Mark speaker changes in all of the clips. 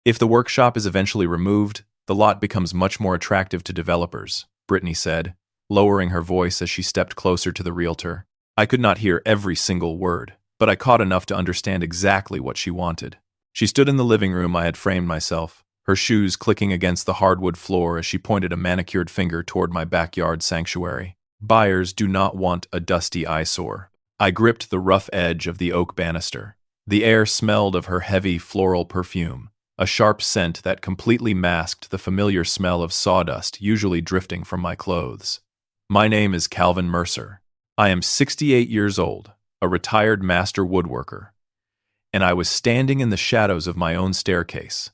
Speaker 1: If the workshop is eventually removed, the lot becomes much more attractive to developers, Brittany said, lowering her voice as she stepped closer to the realtor. I could not hear every single word, but I caught enough to understand exactly what she wanted. She stood in the living room I had framed myself, her shoes clicking against the hardwood floor as she pointed a manicured finger toward my backyard sanctuary. Buyers do not want a dusty eyesore. I gripped the rough edge of the oak banister. The air smelled of her heavy floral perfume, a sharp scent that completely masked the familiar smell of sawdust usually drifting from my clothes. My name is Calvin Mercer. I am 68 years old, a retired master woodworker, and I was standing in the shadows of my own staircase,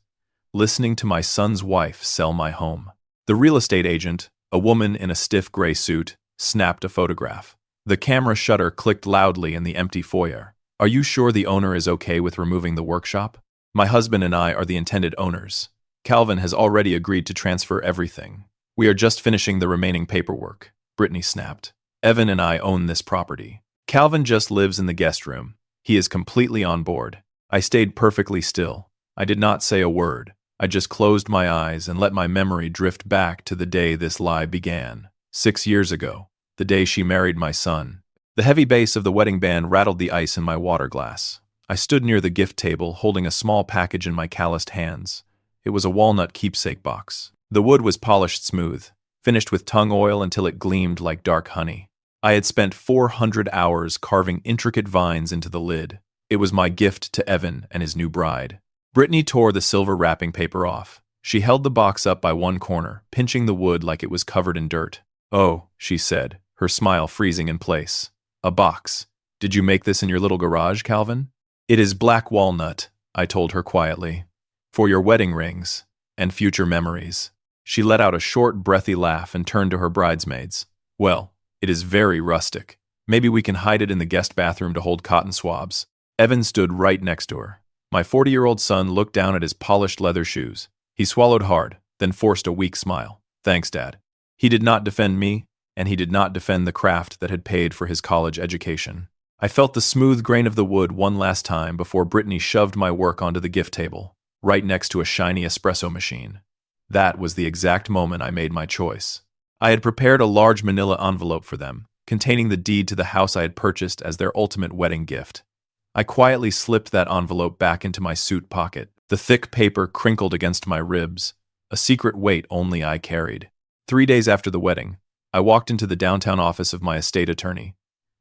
Speaker 1: listening to my son's wife sell my home. The real estate agent, a woman in a stiff gray suit, snapped a photograph. The camera shutter clicked loudly in the empty foyer. Are you sure the owner is okay with removing the workshop? My husband and I are the intended owners. Calvin has already agreed to transfer everything. We are just finishing the remaining paperwork, Brittany snapped. Evan and I own this property. Calvin just lives in the guest room. He is completely on board. I stayed perfectly still. I did not say a word. I just closed my eyes and let my memory drift back to the day this lie began. 6 years ago, the day she married my son. The heavy bass of the wedding band rattled the ice in my water glass. I stood near the gift table, holding a small package in my calloused hands. It was a walnut keepsake box. The wood was polished smooth, finished with tung oil until it gleamed like dark honey. I had spent 400 hours carving intricate vines into the lid. It was my gift to Evan and his new bride. Brittany tore the silver wrapping paper off. She held the box up by one corner, pinching the wood like it was covered in dirt. "Oh," she said, her smile freezing in place. "A box. Did you make this in your little garage, Calvin?" "It is black walnut," I told her quietly. "For your wedding rings and future memories." She let out a short, breathy laugh and turned to her bridesmaids. "Well, it is very rustic. Maybe we can hide it in the guest bathroom to hold cotton swabs." Evan stood right next to her. My 40-year-old son looked down at his polished leather shoes. He swallowed hard, then forced a weak smile. "Thanks, Dad." He did not defend me, and he did not defend the craft that had paid for his college education. I felt the smooth grain of the wood one last time before Brittany shoved my work onto the gift table, right next to a shiny espresso machine. That was the exact moment I made my choice. I had prepared a large manila envelope for them, containing the deed to the house I had purchased as their ultimate wedding gift. I quietly slipped that envelope back into my suit pocket. The thick paper crinkled against my ribs, a secret weight only I carried. 3 days after the wedding, I walked into the downtown office of my estate attorney.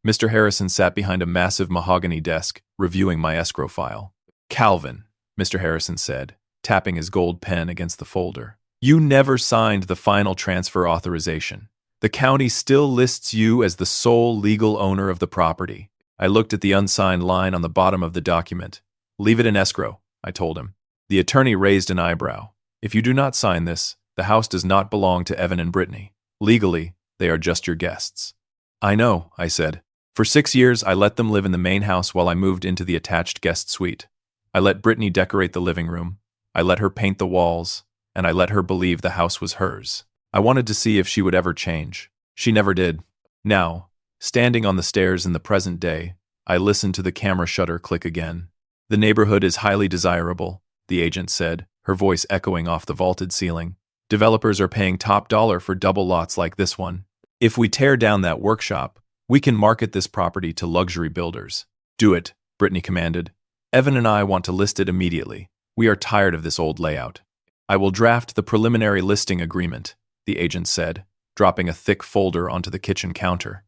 Speaker 1: Mr. Harrison sat behind a massive mahogany desk, reviewing my escrow file. "Calvin," Mr. Harrison said, tapping his gold pen against the folder. "You never signed the final transfer authorization. The county still lists you as the sole legal owner of the property." I looked at the unsigned line on the bottom of the document. "Leave it in escrow," I told him. The attorney raised an eyebrow. "If you do not sign this, the house does not belong to Evan and Brittany. Legally, they are just your guests." "I know," I said. "For 6 years, I let them live in the main house while I moved into the attached guest suite. I let Brittany decorate the living room. I let her paint the walls, and I let her believe the house was hers. I wanted to see if she would ever change. She never did. Now, standing on the stairs in the present day, I listened to the camera shutter click again. "The neighborhood is highly desirable," the agent said, her voice echoing off the vaulted ceiling. "Developers are paying top dollar for double lots like this one. If we tear down that workshop, we can market this property to luxury builders." "Do it," Brittany commanded. "Evan and I want to list it immediately. We are tired of this old layout." "I will draft the preliminary listing agreement," the agent said, dropping a thick folder onto the kitchen counter.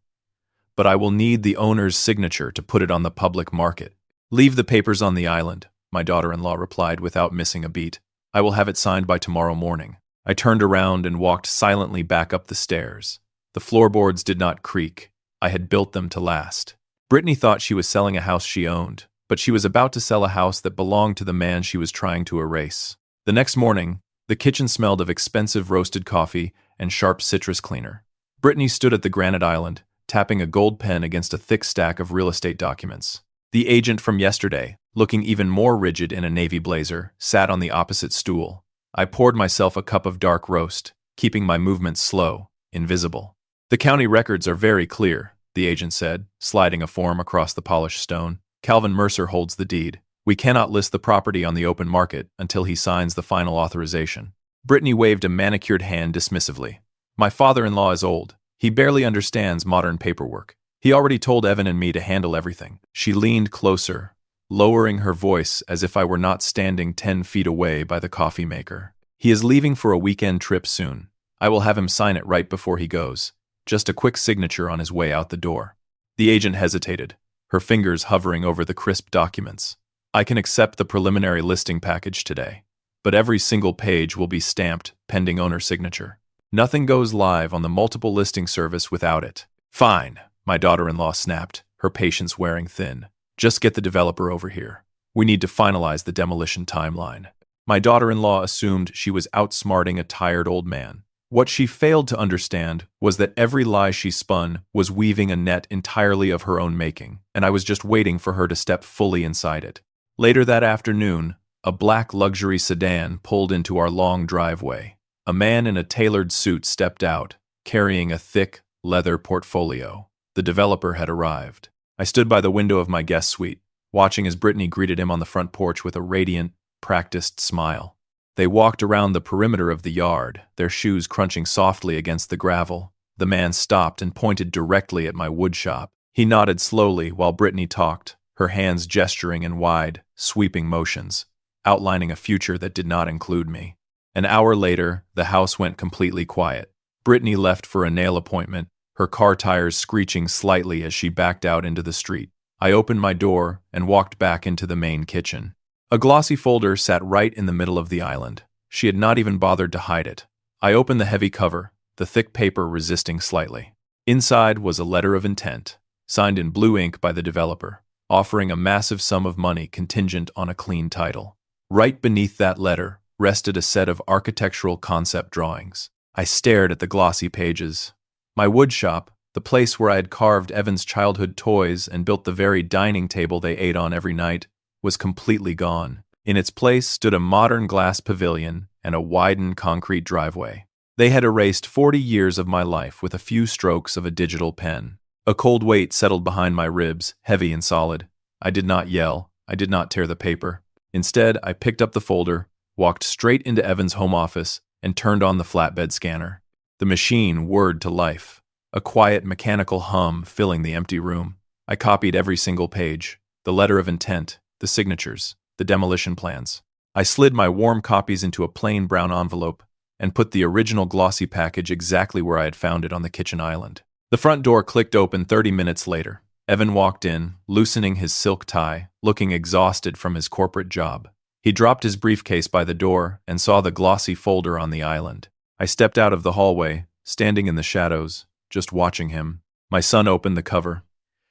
Speaker 1: "But I will need the owner's signature to put it on the public market." "Leave the papers on the island," my daughter-in-law replied without missing a beat. "I will have it signed by tomorrow morning." I turned around and walked silently back up the stairs. The floorboards did not creak. I had built them to last. Brittany thought she was selling a house she owned, but she was about to sell a house that belonged to the man she was trying to erase. The next morning, the kitchen smelled of expensive roasted coffee and sharp citrus cleaner. Brittany stood at the granite island, tapping a gold pen against a thick stack of real estate documents. The agent from yesterday, looking even more rigid in a navy blazer, sat on the opposite stool. I poured myself a cup of dark roast, keeping my movements slow, invisible. "The county records are very clear," the agent said, sliding a form across the polished stone. "Calvin Mercer holds the deed. We cannot list the property on the open market until he signs the final authorization. Brittany waved a manicured hand dismissively. My father-in-law is old. He barely understands modern paperwork. He already told Evan and me to handle everything. She leaned closer, lowering her voice as if I were not standing 10 feet away by the coffee maker. He is leaving for a weekend trip soon. I will have him sign it right before he goes. Just a quick signature on his way out the door. The agent hesitated, her fingers hovering over the crisp documents. I can accept the preliminary listing package today, but every single page will be stamped pending owner signature. Nothing goes live on the multiple listing service without it. Fine, my daughter-in-law snapped, her patience wearing thin. Just get the developer over here. We need to finalize the demolition timeline. My daughter-in-law assumed she was outsmarting a tired old man. What she failed to understand was that every lie she spun was weaving a net entirely of her own making, and I was just waiting for her to step fully inside it. Later that afternoon, a black luxury sedan pulled into our long driveway. A man in a tailored suit stepped out, carrying a thick, leather portfolio. The developer had arrived. I stood by the window of my guest suite, watching as Brittany greeted him on the front porch with a radiant, practiced smile. They walked around the perimeter of the yard, their shoes crunching softly against the gravel. The man stopped and pointed directly at my woodshop. He nodded slowly while Brittany talked, her hands gesturing in wide, sweeping motions, outlining a future that did not include me. An hour later, the house went completely quiet. Brittany left for a nail appointment, her car tires screeching slightly as she backed out into the street. I opened my door and walked back into the main kitchen. A glossy folder sat right in the middle of the island. She had not even bothered to hide it. I opened the heavy cover, the thick paper resisting slightly. Inside was a letter of intent, signed in blue ink by the developer, offering a massive sum of money contingent on a clean title. Right beneath that letter rested a set of architectural concept drawings. I stared at the glossy pages. My woodshop, the place where I had carved Evan's childhood toys and built the very dining table they ate on every night, was completely gone. In its place stood a modern glass pavilion and a widened concrete driveway. They had erased 40 years of my life with a few strokes of a digital pen. A cold weight settled behind my ribs, heavy and solid. I did not yell. I did not tear the paper. Instead, I picked up the folder, walked straight into Evan's home office, and turned on the flatbed scanner. The machine whirred to life, a quiet mechanical hum filling the empty room. I copied every single page, the letter of intent, the signatures, the demolition plans. I slid my warm copies into a plain brown envelope and put the original glossy package exactly where I had found it on the kitchen island. The front door clicked open 30 minutes later. Evan walked in, loosening his silk tie, looking exhausted from his corporate job. He dropped his briefcase by the door and saw the glossy folder on the island. I stepped out of the hallway, standing in the shadows, just watching him. My son opened the cover.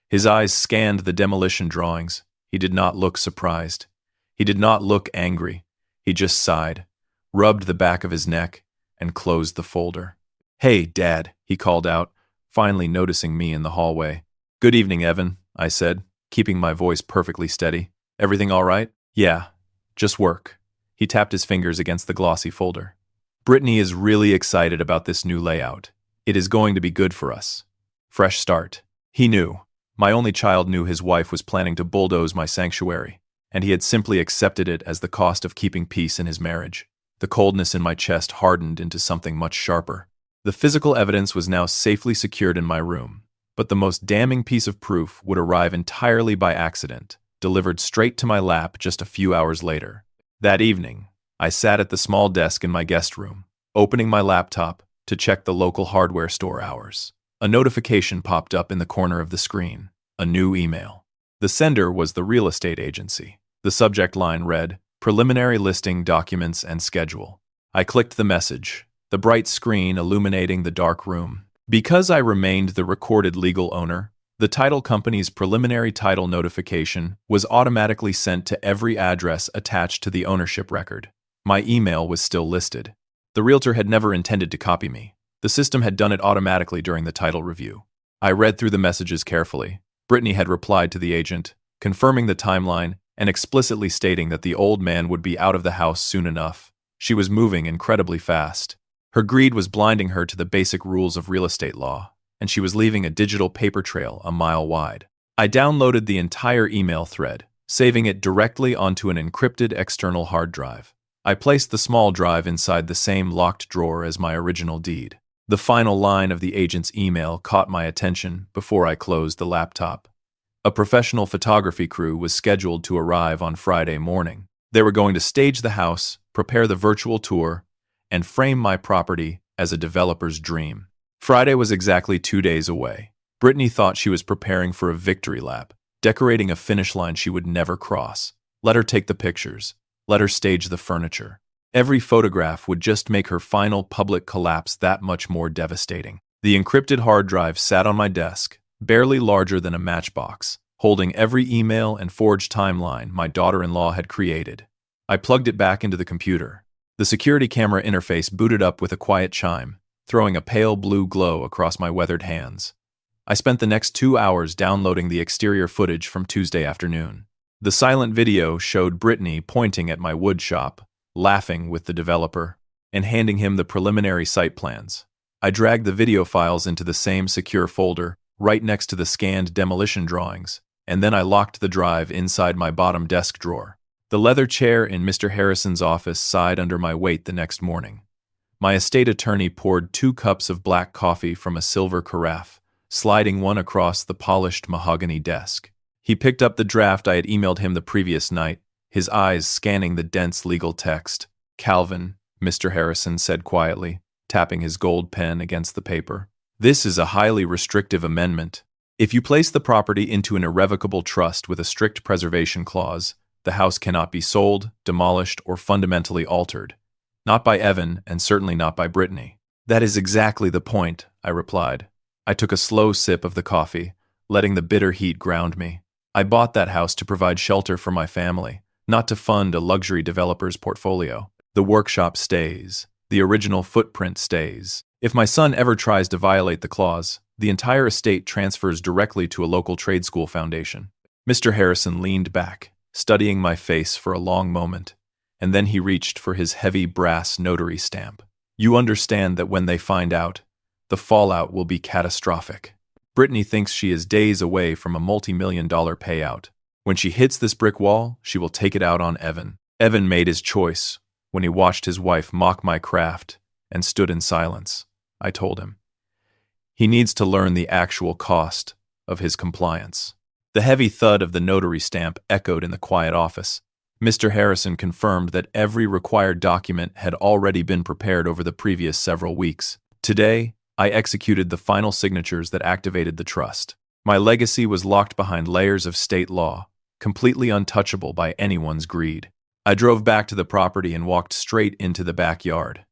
Speaker 1: His eyes scanned the demolition drawings. He did not look surprised. He did not look angry. He just sighed, rubbed the back of his neck, and closed the folder. "Hey, Dad," he called out, finally noticing me in the hallway. "Good evening, Evan," I said, keeping my voice perfectly steady. "Everything all right?" "Yeah, just work." He tapped his fingers against the glossy folder. "Brittany is really excited about this new layout. It is going to be good for us. Fresh start." He knew. My only child knew his wife was planning to bulldoze my sanctuary, and he had simply accepted it as the cost of keeping peace in his marriage. The coldness in my chest hardened into something much sharper. The physical evidence was now safely secured in my room, but the most damning piece of proof would arrive entirely by accident, delivered straight to my lap just a few hours later. That evening, I sat at the small desk in my guest room, opening my laptop to check the local hardware store hours. A notification popped up in the corner of the screen, a new email. The sender was the real estate agency. The subject line read, "Preliminary listing documents and schedule." I clicked the message, the bright screen illuminating the dark room. Because I remained the recorded legal owner, the title company's preliminary title notification was automatically sent to every address attached to the ownership record. My email was still listed. The realtor had never intended to copy me. The system had done it automatically during the title review. I read through the messages carefully. Brittany had replied to the agent, confirming the timeline and explicitly stating that the old man would be out of the house soon enough. She was moving incredibly fast. Her greed was blinding her to the basic rules of real estate law, and she was leaving a digital paper trail a mile wide. I downloaded the entire email thread, saving it directly onto an encrypted external hard drive. I placed the small drive inside the same locked drawer as my original deed. The final line of the agent's email caught my attention before I closed the laptop. A professional photography crew was scheduled to arrive on Friday morning. They were going to stage the house, prepare the virtual tour, and frame my property as a developer's dream. Friday was exactly 2 days away. Brittany thought she was preparing for a victory lap, decorating a finish line she would never cross. Let her take the pictures. Let her stage the furniture. Every photograph would just make her final public collapse that much more devastating. The encrypted hard drive sat on my desk, barely larger than a matchbox, holding every email and forged timeline my daughter-in-law had created. I plugged it back into the computer. The security camera interface booted up with a quiet chime, throwing a pale blue glow across my weathered hands. I spent the next 2 hours downloading the exterior footage from Tuesday afternoon. The silent video showed Brittany pointing at my wood shop, laughing with the developer, and handing him the preliminary site plans. I dragged the video files into the same secure folder, right next to the scanned demolition drawings, and then I locked the drive inside my bottom desk drawer. The leather chair in Mr. Harrison's office sighed under my weight the next morning. My estate attorney poured 2 cups of black coffee from a silver carafe, sliding one across the polished mahogany desk. He picked up the draft I had emailed him the previous night, his eyes scanning the dense legal text. "Calvin," Mr. Harrison said quietly, tapping his gold pen against the paper. "This is a highly restrictive amendment. If you place the property into an irrevocable trust with a strict preservation clause, the house cannot be sold, demolished, or fundamentally altered. Not by Evan, and certainly not by Brittany." "That is exactly the point," I replied. I took a slow sip of the coffee, letting the bitter heat ground me. I bought that house to provide shelter for my family, not to fund a luxury developer's portfolio. The workshop stays. The original footprint stays. If my son ever tries to violate the clause, the entire estate transfers directly to a local trade school foundation. Mr. Harrison leaned back, studying my face for a long moment, and then he reached for his heavy brass notary stamp. "You understand that when they find out, the fallout will be catastrophic. Brittany thinks she is days away from a multi-million-dollar payout. When she hits this brick wall, she will take it out on Evan. Evan made his choice when he watched his wife mock my craft and stood in silence," I told him. "He needs to learn the actual cost of his compliance." The heavy thud of the notary stamp echoed in the quiet office. Mr. Harrison confirmed that every required document had already been prepared over the previous several weeks. Today, I executed the final signatures that activated the trust. My legacy was locked behind layers of state law, completely untouchable by anyone's greed. I drove back to the property and walked straight into the backyard.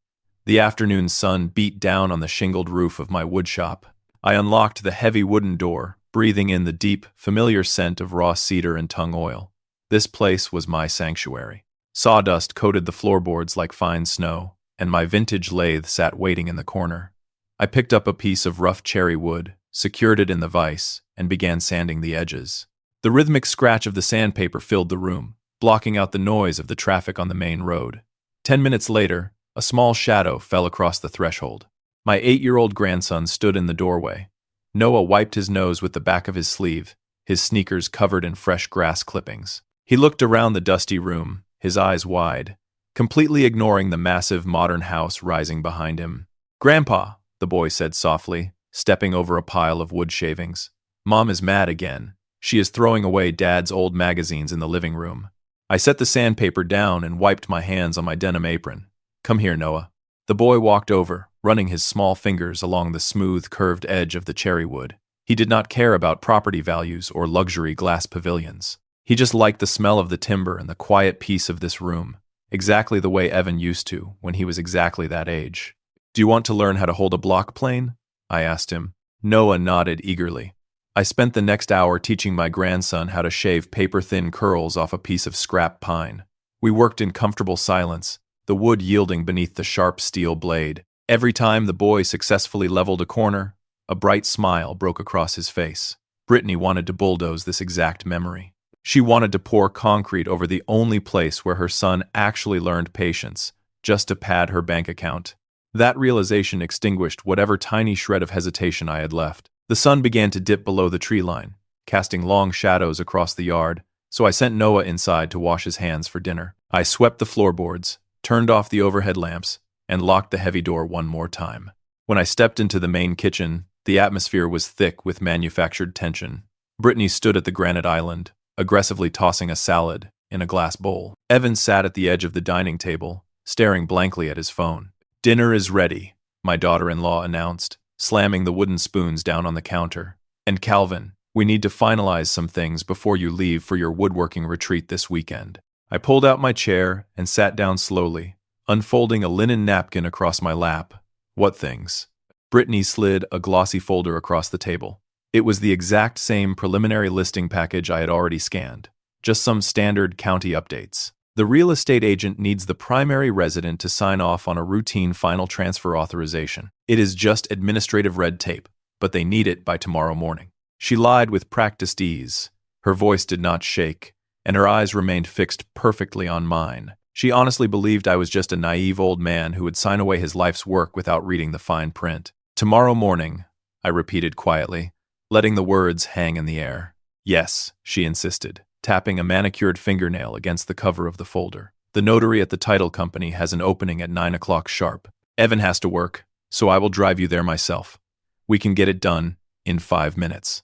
Speaker 1: The afternoon sun beat down on the shingled roof of my woodshop. I unlocked the heavy wooden door, breathing in the deep, familiar scent of raw cedar and tung oil. This place was my sanctuary. Sawdust coated the floorboards like fine snow, and my vintage lathe sat waiting in the corner. I picked up a piece of rough cherry wood, secured it in the vise, and began sanding the edges. The rhythmic scratch of the sandpaper filled the room, blocking out the noise of the traffic on the main road. 10 minutes later, a small shadow fell across the threshold. My 8-year-old grandson stood in the doorway. Noah wiped his nose with the back of his sleeve, his sneakers covered in fresh grass clippings. He looked around the dusty room, his eyes wide, completely ignoring the massive modern house rising behind him. "Grandpa," the boy said softly, stepping over a pile of wood shavings. "Mom is mad again. She is throwing away Dad's old magazines in the living room." I set the sandpaper down and wiped my hands on my denim apron. "Come here, Noah." The boy walked over, running his small fingers along the smooth, curved edge of the cherry wood. He did not care about property values or luxury glass pavilions. He just liked the smell of the timber and the quiet peace of this room, exactly the way Evan used to when he was exactly that age. "Do you want to learn how to hold a block plane?" I asked him. Noah nodded eagerly. I spent the next hour teaching my grandson how to shave paper-thin curls off a piece of scrap pine. We worked in comfortable silence, the wood yielding beneath the sharp steel blade. Every time the boy successfully leveled a corner, a bright smile broke across his face. Brittany wanted to bulldoze this exact memory. She wanted to pour concrete over the only place where her son actually learned patience, just to pad her bank account. That realization extinguished whatever tiny shred of hesitation I had left. The sun began to dip below the tree line, casting long shadows across the yard, so I sent Noah inside to wash his hands for dinner. I swept the floorboards, turned off the overhead lamps, and locked the heavy door one more time. When I stepped into the main kitchen, the atmosphere was thick with manufactured tension. Brittany stood at the granite island, aggressively tossing a salad in a glass bowl. Evan sat at the edge of the dining table, staring blankly at his phone. "Dinner is ready," my daughter-in-law announced, slamming the wooden spoons down on the counter. "And Calvin, we need to finalize some things before you leave for your woodworking retreat this weekend." I pulled out my chair and sat down slowly, unfolding a linen napkin across my lap. "What things?" Brittany slid a glossy folder across the table. It was the exact same preliminary listing package I had already scanned, just some standard county updates. The real estate agent needs the primary resident to sign off on a routine final transfer authorization. It is just administrative red tape, but they need it by tomorrow morning. She lied with practiced ease. Her voice did not shake, and her eyes remained fixed perfectly on mine. She honestly believed I was just a naive old man who would sign away his life's work without reading the fine print. "Tomorrow morning," I repeated quietly, letting the words hang in the air. "Yes," she insisted, tapping a manicured fingernail against the cover of the folder. "The notary at the title company has an opening at 9 o'clock sharp. Evan has to work, so I will drive you there myself. We can get it done in 5 minutes."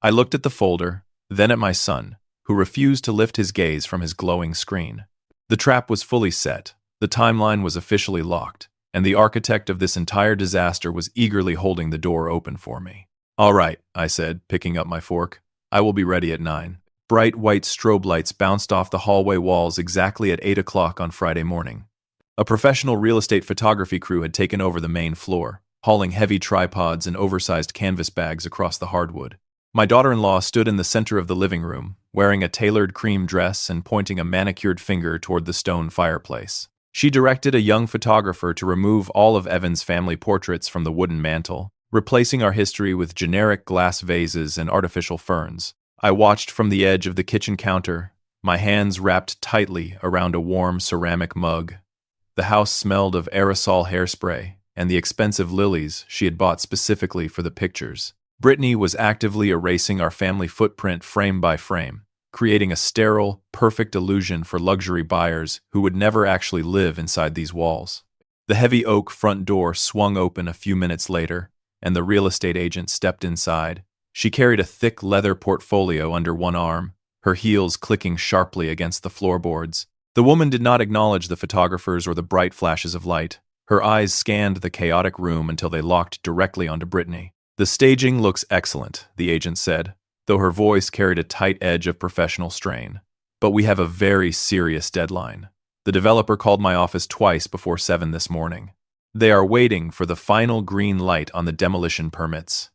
Speaker 1: I looked at the folder, then at my son, who refused to lift his gaze from his glowing screen. The trap was fully set, the timeline was officially locked, and the architect of this entire disaster was eagerly holding the door open for me. "All right," I said, picking up my fork. "I will be ready at 9. Bright white strobe lights bounced off the hallway walls exactly at 8 o'clock on Friday morning. A professional real estate photography crew had taken over the main floor, hauling heavy tripods and oversized canvas bags across the hardwood. My daughter-in-law stood in the center of the living room, wearing a tailored cream dress and pointing a manicured finger toward the stone fireplace. She directed a young photographer to remove all of Evan's family portraits from the wooden mantel, replacing our history with generic glass vases and artificial ferns. I watched from the edge of the kitchen counter, my hands wrapped tightly around a warm ceramic mug. The house smelled of aerosol hairspray and the expensive lilies she had bought specifically for the pictures. Brittany was actively erasing our family footprint frame by frame, creating a sterile, perfect illusion for luxury buyers who would never actually live inside these walls. The heavy oak front door swung open a few minutes later, and the real estate agent stepped inside. She carried a thick leather portfolio under one arm, her heels clicking sharply against the floorboards. The woman did not acknowledge the photographers or the bright flashes of light. Her eyes scanned the chaotic room until they locked directly onto Brittany. "The staging looks excellent," the agent said, though her voice carried a tight edge of professional strain. "But we have a very serious deadline. The developer called my office twice before 7 this morning. They are waiting for the final green light on the demolition permits."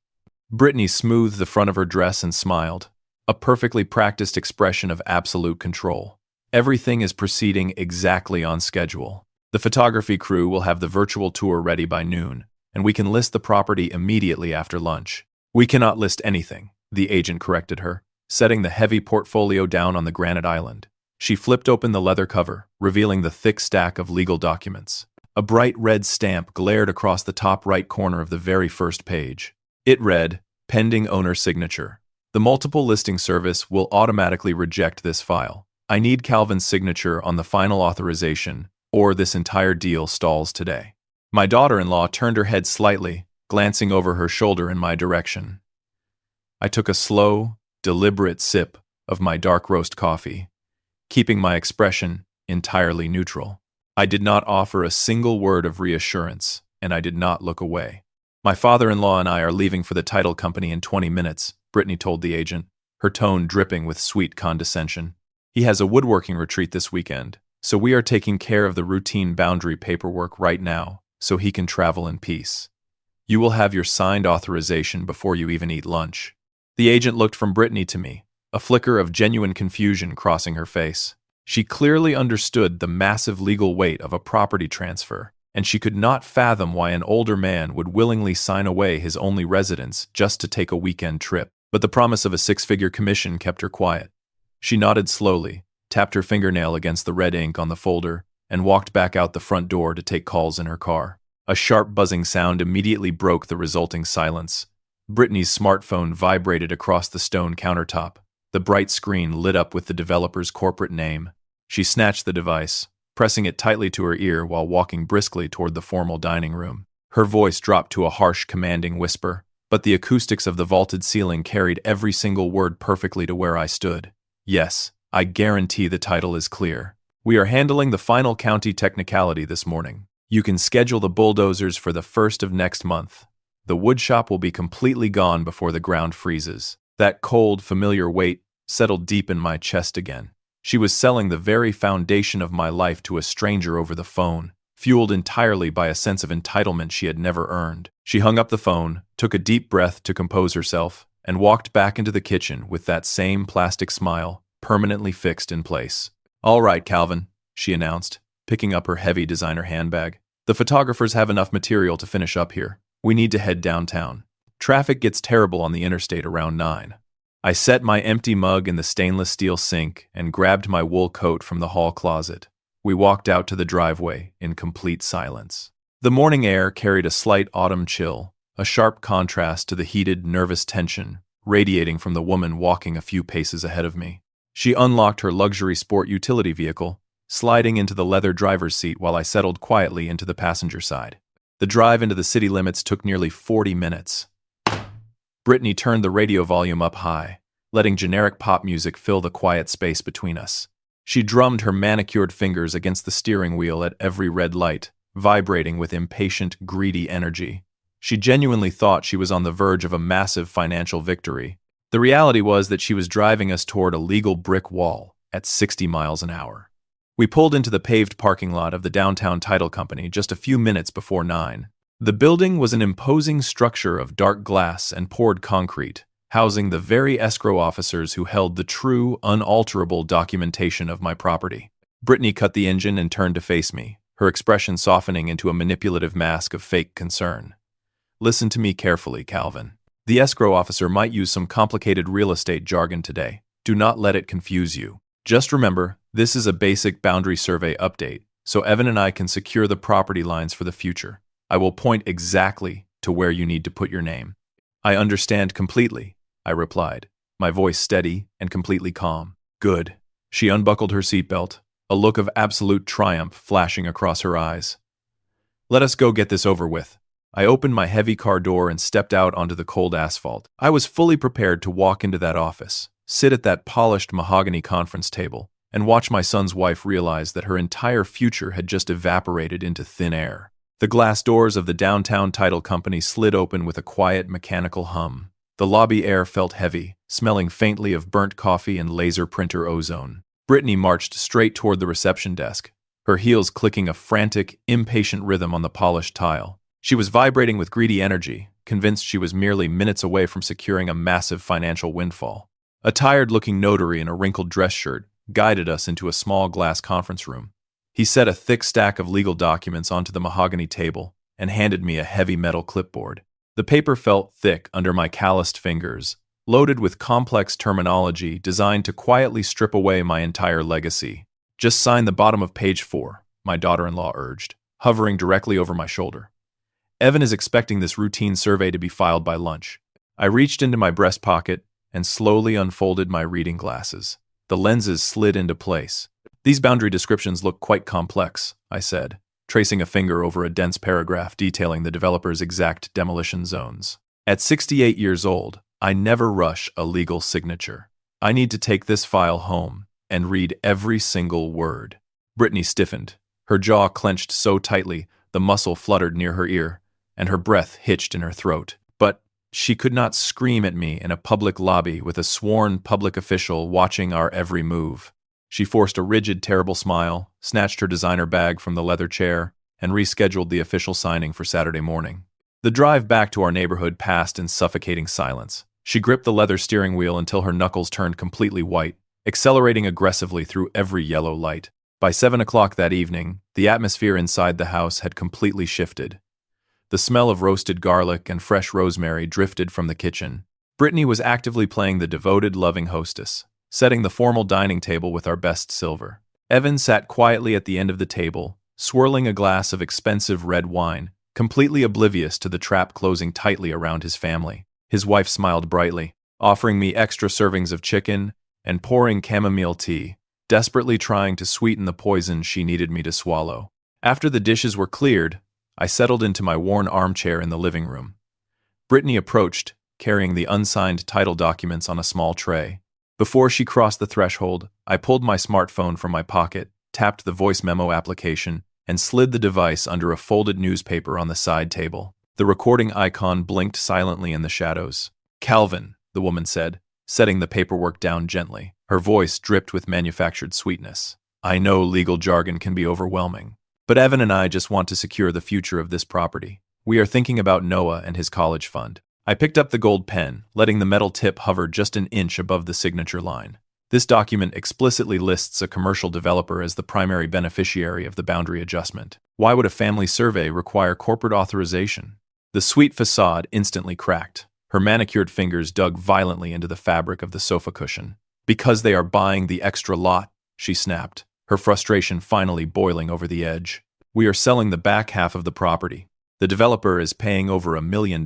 Speaker 1: Brittany smoothed the front of her dress and smiled, a perfectly practiced expression of absolute control. "Everything is proceeding exactly on schedule. The photography crew will have the virtual tour ready by noon, and we can list the property immediately after lunch." "We cannot list anything," the agent corrected her, setting the heavy portfolio down on the granite island. She flipped open the leather cover, revealing the thick stack of legal documents. A bright red stamp glared across the top right corner of the very first page. It read, "Pending owner signature. The multiple listing service will automatically reject this file. I need Calvin's signature on the final authorization, or this entire deal stalls today." My daughter-in-law turned her head slightly, glancing over her shoulder in my direction. I took a slow, deliberate sip of my dark roast coffee, keeping my expression entirely neutral. I did not offer a single word of reassurance, and I did not look away. "My father-in-law and I are leaving for the title company in 20 minutes, Brittany told the agent, her tone dripping with sweet condescension. "He has a woodworking retreat this weekend, so we are taking care of the routine boundary paperwork right now, so he can travel in peace. You will have your signed authorization before you even eat lunch." The agent looked from Brittany to me, a flicker of genuine confusion crossing her face. She clearly understood the massive legal weight of a property transfer, and she could not fathom why an older man would willingly sign away his only residence just to take a weekend trip. But the promise of a 6-figure commission kept her quiet. She nodded slowly, tapped her fingernail against the red ink on the folder, and walked back out the front door to take calls in her car. A sharp buzzing sound immediately broke the resulting silence. Brittany's smartphone vibrated across the stone countertop. The bright screen lit up with the developer's corporate name. She snatched the device, pressing it tightly to her ear while walking briskly toward the formal dining room. Her voice dropped to a harsh, commanding whisper, but the acoustics of the vaulted ceiling carried every single word perfectly to where I stood. Yes, I guarantee the title is clear. We are handling the final county technicality this morning. You can schedule the bulldozers for the 1st of next month. The woodshop will be completely gone before the ground freezes. That cold, familiar weight settled deep in my chest again. She was selling the very foundation of my life to a stranger over the phone, fueled entirely by a sense of entitlement she had never earned. She hung up the phone, took a deep breath to compose herself, and walked back into the kitchen with that same plastic smile permanently fixed in place. "All right, Calvin," she announced, picking up her heavy designer handbag. "The photographers have enough material to finish up here. We need to head downtown. Traffic gets terrible on the interstate around 9. I set my empty mug in the stainless steel sink and grabbed my wool coat from the hall closet. We walked out to the driveway in complete silence. The morning air carried a slight autumn chill, a sharp contrast to the heated, nervous tension radiating from the woman walking a few paces ahead of me. She unlocked her luxury sport utility vehicle, sliding into the leather driver's seat while I settled quietly into the passenger side. The drive into the city limits took nearly 40 minutes. Brittany turned the radio volume up high, letting generic pop music fill the quiet space between us. She drummed her manicured fingers against the steering wheel at every red light, vibrating with impatient, greedy energy. She genuinely thought she was on the verge of a massive financial victory. The reality was that she was driving us toward a legal brick wall at 60 miles an hour. We pulled into the paved parking lot of the downtown title company just a few minutes before 9. The building was an imposing structure of dark glass and poured concrete, housing the very escrow officers who held the true, unalterable documentation of my property. Brittany cut the engine and turned to face me, her expression softening into a manipulative mask of fake concern. "Listen to me carefully, Calvin. The escrow officer might use some complicated real estate jargon today. Do not let it confuse you. Just remember, this is a basic boundary survey update, so Evan and I can secure the property lines for the future. I will point exactly to where you need to put your name." "I understand completely," I replied, my voice steady and completely calm. "Good." She unbuckled her seatbelt, a look of absolute triumph flashing across her eyes. "Let us go get this over with." I opened my heavy car door and stepped out onto the cold asphalt. I was fully prepared to walk into that office, sit at that polished mahogany conference table, and watch my son's wife realize that her entire future had just evaporated into thin air. The glass doors of the downtown title company slid open with a quiet, mechanical hum. The lobby air felt heavy, smelling faintly of burnt coffee and laser printer ozone. Brittany marched straight toward the reception desk, her heels clicking a frantic, impatient rhythm on the polished tile. She was vibrating with greedy energy, convinced she was merely minutes away from securing a massive financial windfall. A tired-looking notary in a wrinkled dress shirt guided us into a small glass conference room. He set a thick stack of legal documents onto the mahogany table and handed me a heavy metal clipboard. The paper felt thick under my calloused fingers, loaded with complex terminology designed to quietly strip away my entire legacy. "Just sign the bottom of page 4, my daughter-in-law urged, hovering directly over my shoulder. "Evan is expecting this routine survey to be filed by lunch." I reached into my breast pocket and slowly unfolded my reading glasses. The lenses slid into place. "These boundary descriptions look quite complex," I said, tracing a finger over a dense paragraph detailing the developer's exact demolition zones. At 68 years old, I never rush a legal signature. I need to take this file home and read every single word. Brittany stiffened, her jaw clenched so tightly the muscle fluttered near her ear, and her breath hitched in her throat. But she could not scream at me in a public lobby with a sworn public official watching our every move. She forced a rigid, terrible smile, snatched her designer bag from the leather chair, and rescheduled the official signing for Saturday morning. The drive back to our neighborhood passed in suffocating silence. She gripped the leather steering wheel until her knuckles turned completely white, accelerating aggressively through every yellow light. By 7 o'clock that evening, the atmosphere inside the house had completely shifted. The smell of roasted garlic and fresh rosemary drifted from the kitchen. Brittany was actively playing the devoted, loving hostess, setting the formal dining table with our best silver. Evan sat quietly at the end of the table, swirling a glass of expensive red wine, completely oblivious to the trap closing tightly around his family. His wife smiled brightly, offering me extra servings of chicken and pouring chamomile tea, desperately trying to sweeten the poison she needed me to swallow. After the dishes were cleared, I settled into my worn armchair in the living room. Brittany approached, carrying the unsigned title documents on a small tray. Before she crossed the threshold, I pulled my smartphone from my pocket, tapped the voice memo application, and slid the device under a folded newspaper on the side table. The recording icon blinked silently in the shadows. "Calvin," the woman said, setting the paperwork down gently. Her voice dripped with manufactured sweetness. "I know legal jargon can be overwhelming, but Evan and I just want to secure the future of this property. We are thinking about Noah and his college fund." I picked up the gold pen, letting the metal tip hover just an inch above the signature line. This document explicitly lists a commercial developer as the primary beneficiary of the boundary adjustment. Why would a family survey require corporate authorization? The sweet facade instantly cracked. Her manicured fingers dug violently into the fabric of the sofa cushion. "Because they are buying the extra lot," she snapped, her frustration finally boiling over the edge. "We are selling the back half of the property. The developer is paying over $1 million.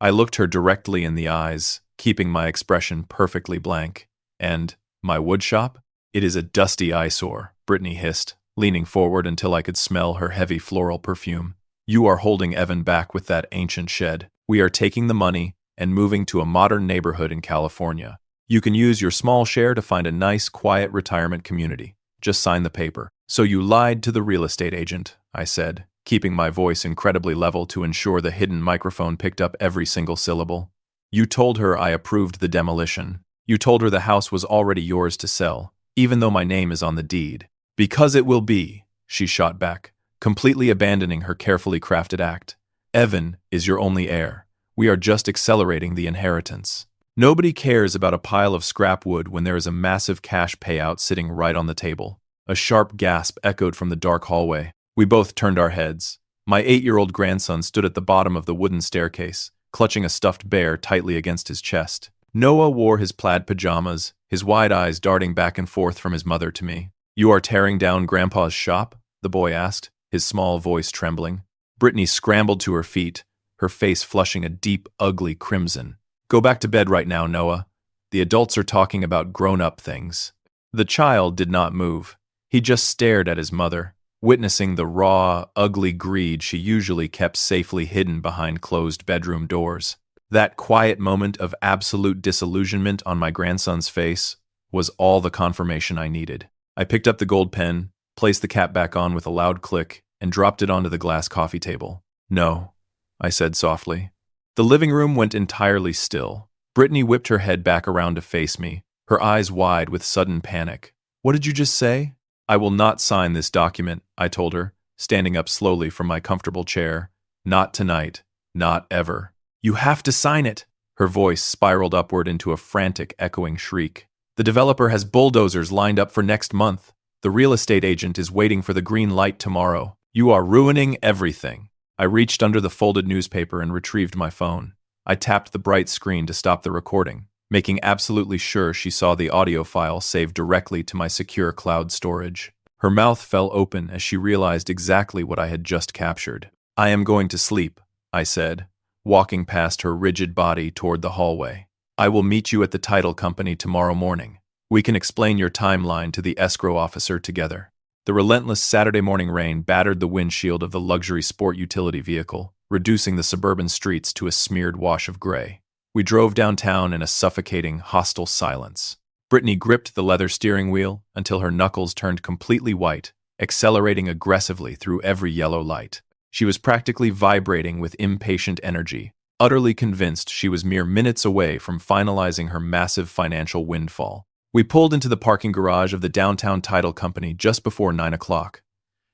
Speaker 1: I looked her directly in the eyes, keeping my expression perfectly blank. "And my woodshop? It is a dusty eyesore," Brittany hissed, leaning forward until I could smell her heavy floral perfume. "You are holding Evan back with that ancient shed. We are taking the money and moving to a modern neighborhood in California. You can use your small share to find a nice, quiet retirement community. Just sign the paper." "So you lied to the real estate agent," I said, keeping my voice incredibly level to ensure the hidden microphone picked up every single syllable. "You told her I approved the demolition. You told her the house was already yours to sell, even though my name is on the deed." "Because it will be," she shot back, completely abandoning her carefully crafted act. "Evan is your only heir. We are just accelerating the inheritance. Nobody cares about a pile of scrap wood when there is a massive cash payout sitting right on the table." A sharp gasp echoed from the dark hallway. We both turned our heads. My 8-year-old grandson stood at the bottom of the wooden staircase, clutching a stuffed bear tightly against his chest. Noah wore his plaid pajamas, his wide eyes darting back and forth from his mother to me. "You are tearing down Grandpa's shop?" the boy asked, his small voice trembling. Brittany scrambled to her feet, her face flushing a deep, ugly crimson. "Go back to bed right now, Noah. The adults are talking about grown-up things." The child did not move. He just stared at his mother, witnessing the raw, ugly greed she usually kept safely hidden behind closed bedroom doors. That quiet moment of absolute disillusionment on my grandson's face was all the confirmation I needed. I picked up the gold pen, placed the cap back on with a loud click, and dropped it onto the glass coffee table. "No," I said softly. The living room went entirely still. Brittany whipped her head back around to face me, her eyes wide with sudden panic. "What did you just say?" "I will not sign this document," I told her, standing up slowly from my comfortable chair. "Not tonight. Not ever." "You have to sign it!" Her voice spiraled upward into a frantic, echoing shriek. "The developer has bulldozers lined up for next month. The real estate agent is waiting for the green light tomorrow. You are ruining everything." I reached under the folded newspaper and retrieved my phone. I tapped the bright screen to stop the recording, making absolutely sure she saw the audio file saved directly to my secure cloud storage. Her mouth fell open as she realized exactly what I had just captured. "I am going to sleep," I said, walking past her rigid body toward the hallway. "I will meet you at the title company tomorrow morning. We can explain your timeline to the escrow officer together." The relentless Saturday morning rain battered the windshield of the luxury sport utility vehicle, reducing the suburban streets to a smeared wash of gray. We drove downtown in a suffocating, hostile silence. Brittany gripped the leather steering wheel until her knuckles turned completely white, accelerating aggressively through every yellow light. She was practically vibrating with impatient energy, utterly convinced she was mere minutes away from finalizing her massive financial windfall. We pulled into the parking garage of the downtown title company just before 9 o'clock.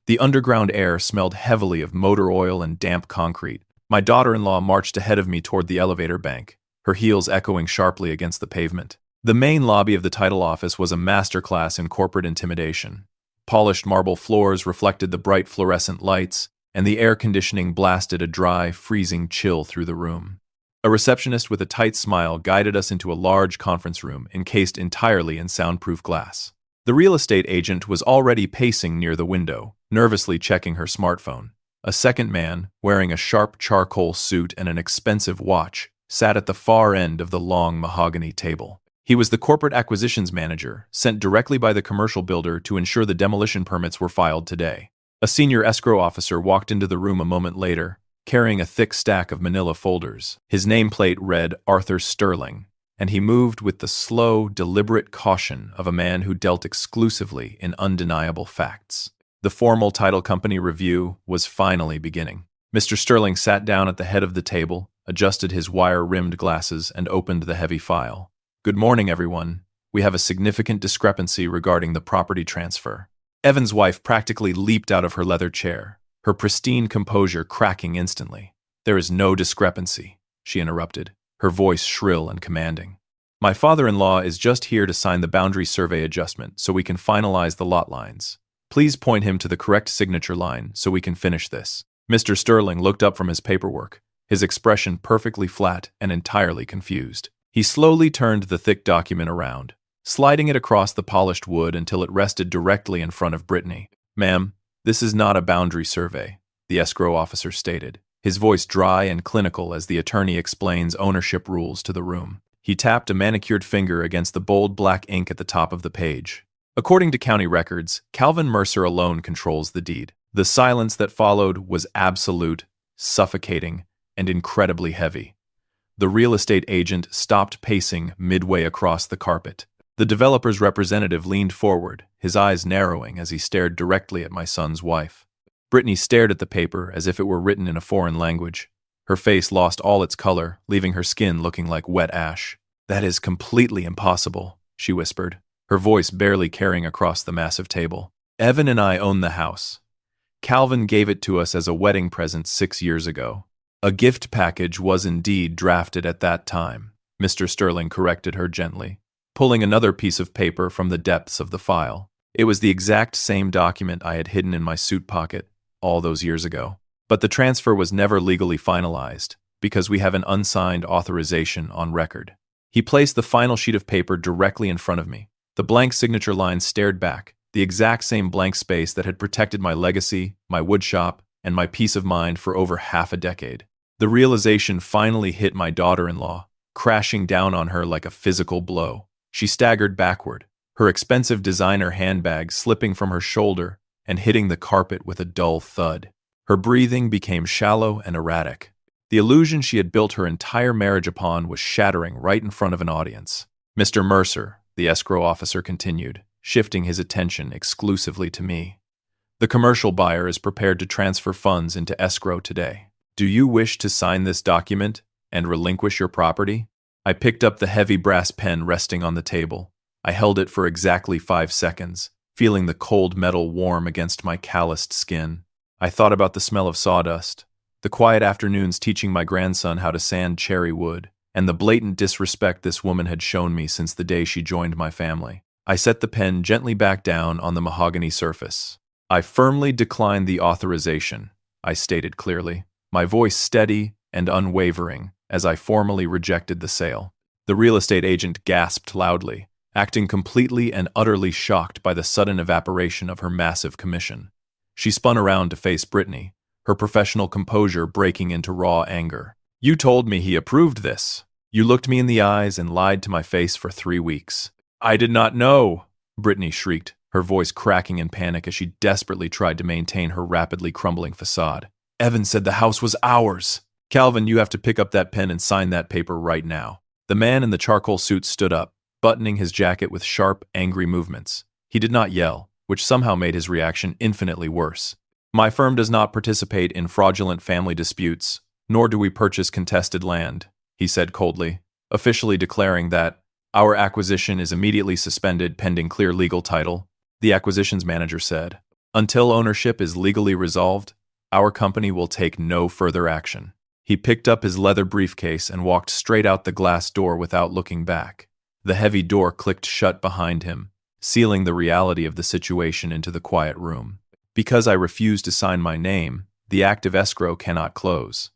Speaker 1: The underground air smelled heavily of motor oil and damp concrete. My daughter-in-law marched ahead of me toward the elevator bank, her heels echoing sharply against the pavement. The main lobby of the title office was a masterclass in corporate intimidation. Polished marble floors reflected the bright fluorescent lights, and the air conditioning blasted a dry, freezing chill through the room. A receptionist with a tight smile guided us into a large conference room encased entirely in soundproof glass. The real estate agent was already pacing near the window, nervously checking her smartphone. A second man, wearing a sharp charcoal suit and an expensive watch, sat at the far end of the long mahogany table. He was the corporate acquisitions manager, sent directly by the commercial builder to ensure the demolition permits were filed today. A senior escrow officer walked into the room a moment later, carrying a thick stack of manila folders. His nameplate read Arthur Sterling, and he moved with the slow, deliberate caution of a man who dealt exclusively in undeniable facts. The formal title company review was finally beginning. Mr. Sterling sat down at the head of the table, adjusted his wire-rimmed glasses, and opened the heavy file. "Good morning, everyone. We have a significant discrepancy regarding the property transfer." Evan's wife practically leaped out of her leather chair, her pristine composure cracking instantly. "There is no discrepancy," she interrupted, her voice shrill and commanding. "My father-in-law is just here to sign the boundary survey adjustment so we can finalize the lot lines. Please point him to the correct signature line so we can finish this." Mr. Sterling looked up from his paperwork, his expression perfectly flat and entirely confused. He slowly turned the thick document around, sliding it across the polished wood until it rested directly in front of Brittany. "Ma'am, this is not a boundary survey," the escrow officer stated, his voice dry and clinical as the attorney explains ownership rules to the room. He tapped a manicured finger against the bold black ink at the top of the page. "According to county records, Calvin Mercer alone controls the deed." The silence that followed was absolute, suffocating, and incredibly heavy. The real estate agent stopped pacing midway across the carpet. The developer's representative leaned forward, his eyes narrowing as he stared directly at my son's wife. Brittany stared at the paper as if it were written in a foreign language. Her face lost all its color, leaving her skin looking like wet ash. "That is completely impossible," she whispered, her voice barely carrying across the massive table. "Evan and I own the house. Calvin gave it to us as a wedding present 6 years ago. A gift package was indeed drafted at that time," Mr. Sterling corrected her gently, pulling another piece of paper from the depths of the file. "It was the exact same document I had hidden in my suit pocket all those years ago. But the transfer was never legally finalized because we have an unsigned authorization on record." He placed the final sheet of paper directly in front of me. The blank signature line stared back, the exact same blank space that had protected my legacy, my woodshop, and my peace of mind for over half a decade. The realization finally hit my daughter-in-law, crashing down on her like a physical blow. She staggered backward, her expensive designer handbag slipping from her shoulder and hitting the carpet with a dull thud. Her breathing became shallow and erratic. The illusion she had built her entire marriage upon was shattering right in front of an audience. "Mr. Mercer," the escrow officer continued, shifting his attention exclusively to me, "the commercial buyer is prepared to transfer funds into escrow today. Do you wish to sign this document and relinquish your property?" I picked up the heavy brass pen resting on the table. I held it for exactly 5 seconds, feeling the cold metal warm against my calloused skin. I thought about the smell of sawdust, the quiet afternoons teaching my grandson how to sand cherry wood, and the blatant disrespect this woman had shown me since the day she joined my family. I set the pen gently back down on the mahogany surface. "I firmly decline the authorization," I stated clearly, my voice steady and unwavering as I formally rejected the sale. The real estate agent gasped loudly, acting completely and utterly shocked by the sudden evaporation of her massive commission. She spun around to face Brittany, her professional composure breaking into raw anger. "You told me he approved this. You looked me in the eyes and lied to my face for 3 weeks." "I did not know," Brittany shrieked, her voice cracking in panic as she desperately tried to maintain her rapidly crumbling facade. "Evan said the house was ours." "Calvin, you have to pick up that pen and sign that paper right now." The man in the charcoal suit stood up, buttoning his jacket with sharp, angry movements. He did not yell, which somehow made his reaction infinitely worse. "My firm does not participate in fraudulent family disputes, nor do we purchase contested land," he said coldly, officially declaring that our acquisition is immediately suspended pending clear legal title. The acquisitions manager said, "Until ownership is legally resolved, our company will take no further action." He picked up his leather briefcase and walked straight out the glass door without looking back. The heavy door clicked shut behind him, sealing the reality of the situation into the quiet room. Because I refused to sign my name, the active escrow cannot close.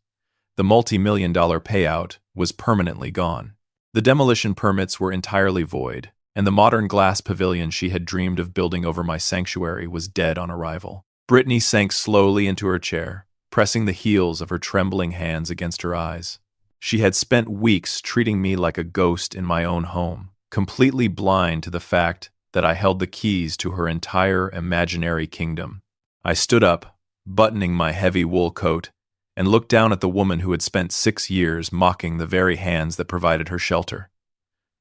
Speaker 1: The multi-million-dollar payout was permanently gone. The demolition permits were entirely void, and the modern glass pavilion she had dreamed of building over my sanctuary was dead on arrival. Brittany sank slowly into her chair, pressing the heels of her trembling hands against her eyes. She had spent weeks treating me like a ghost in my own home, completely blind to the fact that I held the keys to her entire imaginary kingdom. I stood up, buttoning my heavy wool coat, and looked down at the woman who had spent 6 years mocking the very hands that provided her shelter.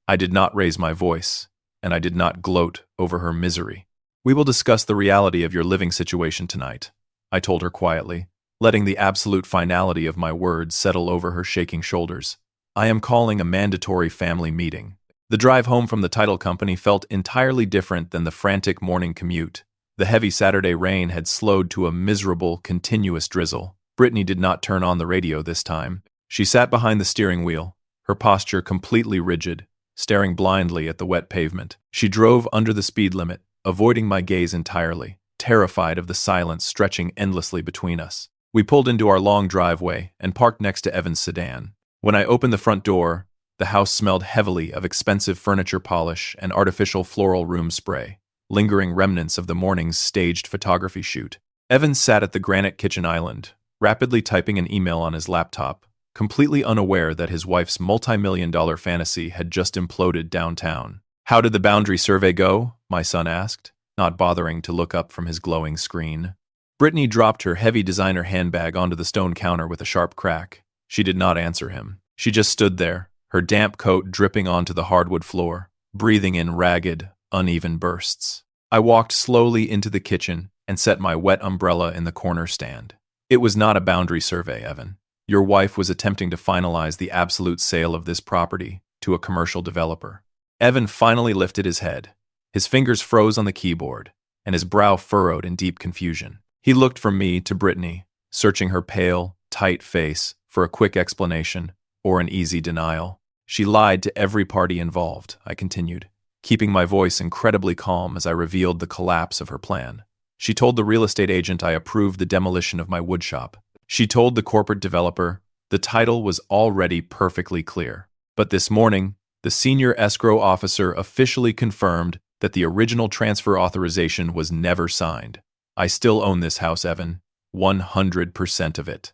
Speaker 1: I did not raise my voice, and I did not gloat over her misery. "We will discuss the reality of your living situation tonight," I told her quietly, letting the absolute finality of my words settle over her shaking shoulders. "I am calling a mandatory family meeting." The drive home from the title company felt entirely different than the frantic morning commute. The heavy Saturday rain had slowed to a miserable, continuous drizzle. Brittany did not turn on the radio this time. She sat behind the steering wheel, her posture completely rigid, staring blindly at the wet pavement. She drove under the speed limit, avoiding my gaze entirely, terrified of the silence stretching endlessly between us. We pulled into our long driveway and parked next to Evan's sedan. When I opened the front door, the house smelled heavily of expensive furniture polish and artificial floral room spray, lingering remnants of the morning's staged photography shoot. Evan sat at the granite kitchen island, rapidly typing an email on his laptop, completely unaware that his wife's multi-million-dollar fantasy had just imploded downtown. "How did the boundary survey go?" my son asked, not bothering to look up from his glowing screen. Brittany dropped her heavy designer handbag onto the stone counter with a sharp crack. She did not answer him. She just stood there, her damp coat dripping onto the hardwood floor, breathing in ragged, uneven bursts. I walked slowly into the kitchen and set my wet umbrella in the corner stand. "It was not a boundary survey, Evan. Your wife was attempting to finalize the absolute sale of this property to a commercial developer." Evan finally lifted his head. His fingers froze on the keyboard, and his brow furrowed in deep confusion. He looked from me to Brittany, searching her pale, tight face for a quick explanation or an easy denial. "She lied to every party involved," I continued, keeping my voice incredibly calm as I revealed the collapse of her plan. "She told the real estate agent I approved the demolition of my woodshop. She told the corporate developer the title was already perfectly clear. But this morning, the senior escrow officer officially confirmed that the original transfer authorization was never signed. I still own this house, Evan. 100% of it."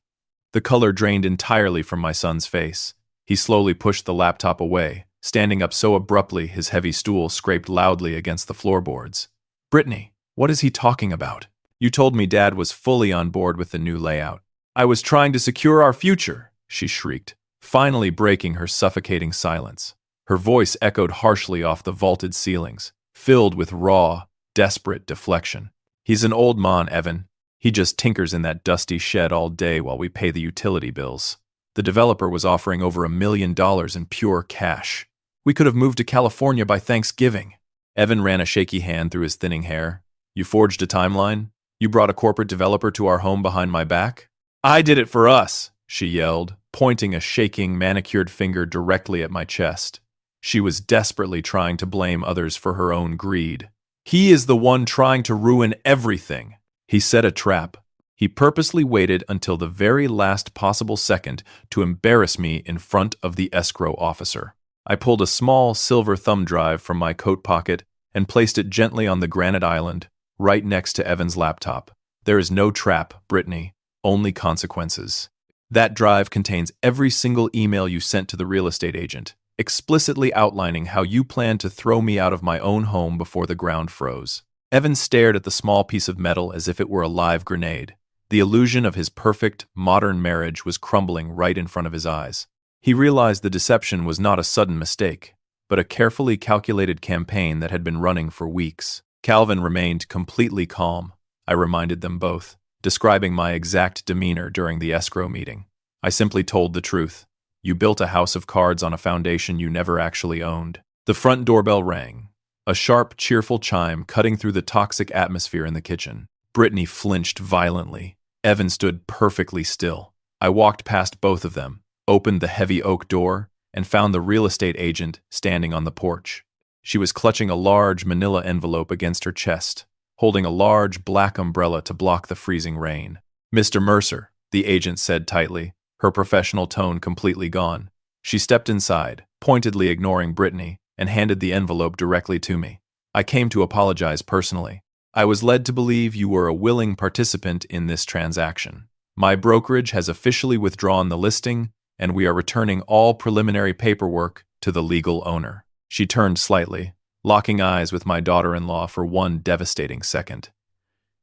Speaker 1: The color drained entirely from my son's face. He slowly pushed the laptop away, standing up so abruptly his heavy stool scraped loudly against the floorboards. "Brittany, what is he talking about? You told me Dad was fully on board with the new layout." "I was trying to secure our future," she shrieked, finally breaking her suffocating silence. Her voice echoed harshly off the vaulted ceilings, filled with raw, desperate deflection. "He's an old man, Evan. He just tinkers in that dusty shed all day while we pay the utility bills. The developer was offering over $1 million in pure cash. We could have moved to California by Thanksgiving." Evan ran a shaky hand through his thinning hair. "You forged a timeline? You brought a corporate developer to our home behind my back?" "I did it for us," she yelled, pointing a shaking, manicured finger directly at my chest. She was desperately trying to blame others for her own greed. "He is the one trying to ruin everything." He set a trap. He purposely waited until the very last possible second to embarrass me in front of the escrow officer. I pulled a small silver thumb drive from my coat pocket and placed it gently on the granite island, right next to Evan's laptop. "There is no trap, Brittany, only consequences. That drive contains every single email you sent to the real estate agent, explicitly outlining how you plan to throw me out of my own home before the ground froze." Evan stared at the small piece of metal as if it were a live grenade. The illusion of his perfect, modern marriage was crumbling right in front of his eyes. He realized the deception was not a sudden mistake, but a carefully calculated campaign that had been running for weeks. Calvin remained completely calm. I reminded them both, describing my exact demeanor during the escrow meeting. I simply told the truth. You built a house of cards on a foundation you never actually owned. The front doorbell rang, a sharp, cheerful chime cutting through the toxic atmosphere in the kitchen. Brittany flinched violently. Evan stood perfectly still. I walked past both of them, opened the heavy oak door, and found the real estate agent standing on the porch. She was clutching a large manila envelope against her chest, holding a large black umbrella to block the freezing rain. "Mr. Mercer," the agent said tightly, her professional tone completely gone. She stepped inside, pointedly ignoring Brittany, and handed the envelope directly to me. "I came to apologize personally. I was led to believe you were a willing participant in this transaction. My brokerage has officially withdrawn the listing, and we are returning all preliminary paperwork to the legal owner." She turned slightly, locking eyes with my daughter-in-law for one devastating second.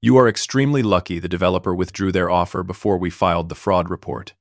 Speaker 1: You are extremely lucky the developer withdrew their offer before we filed the fraud report.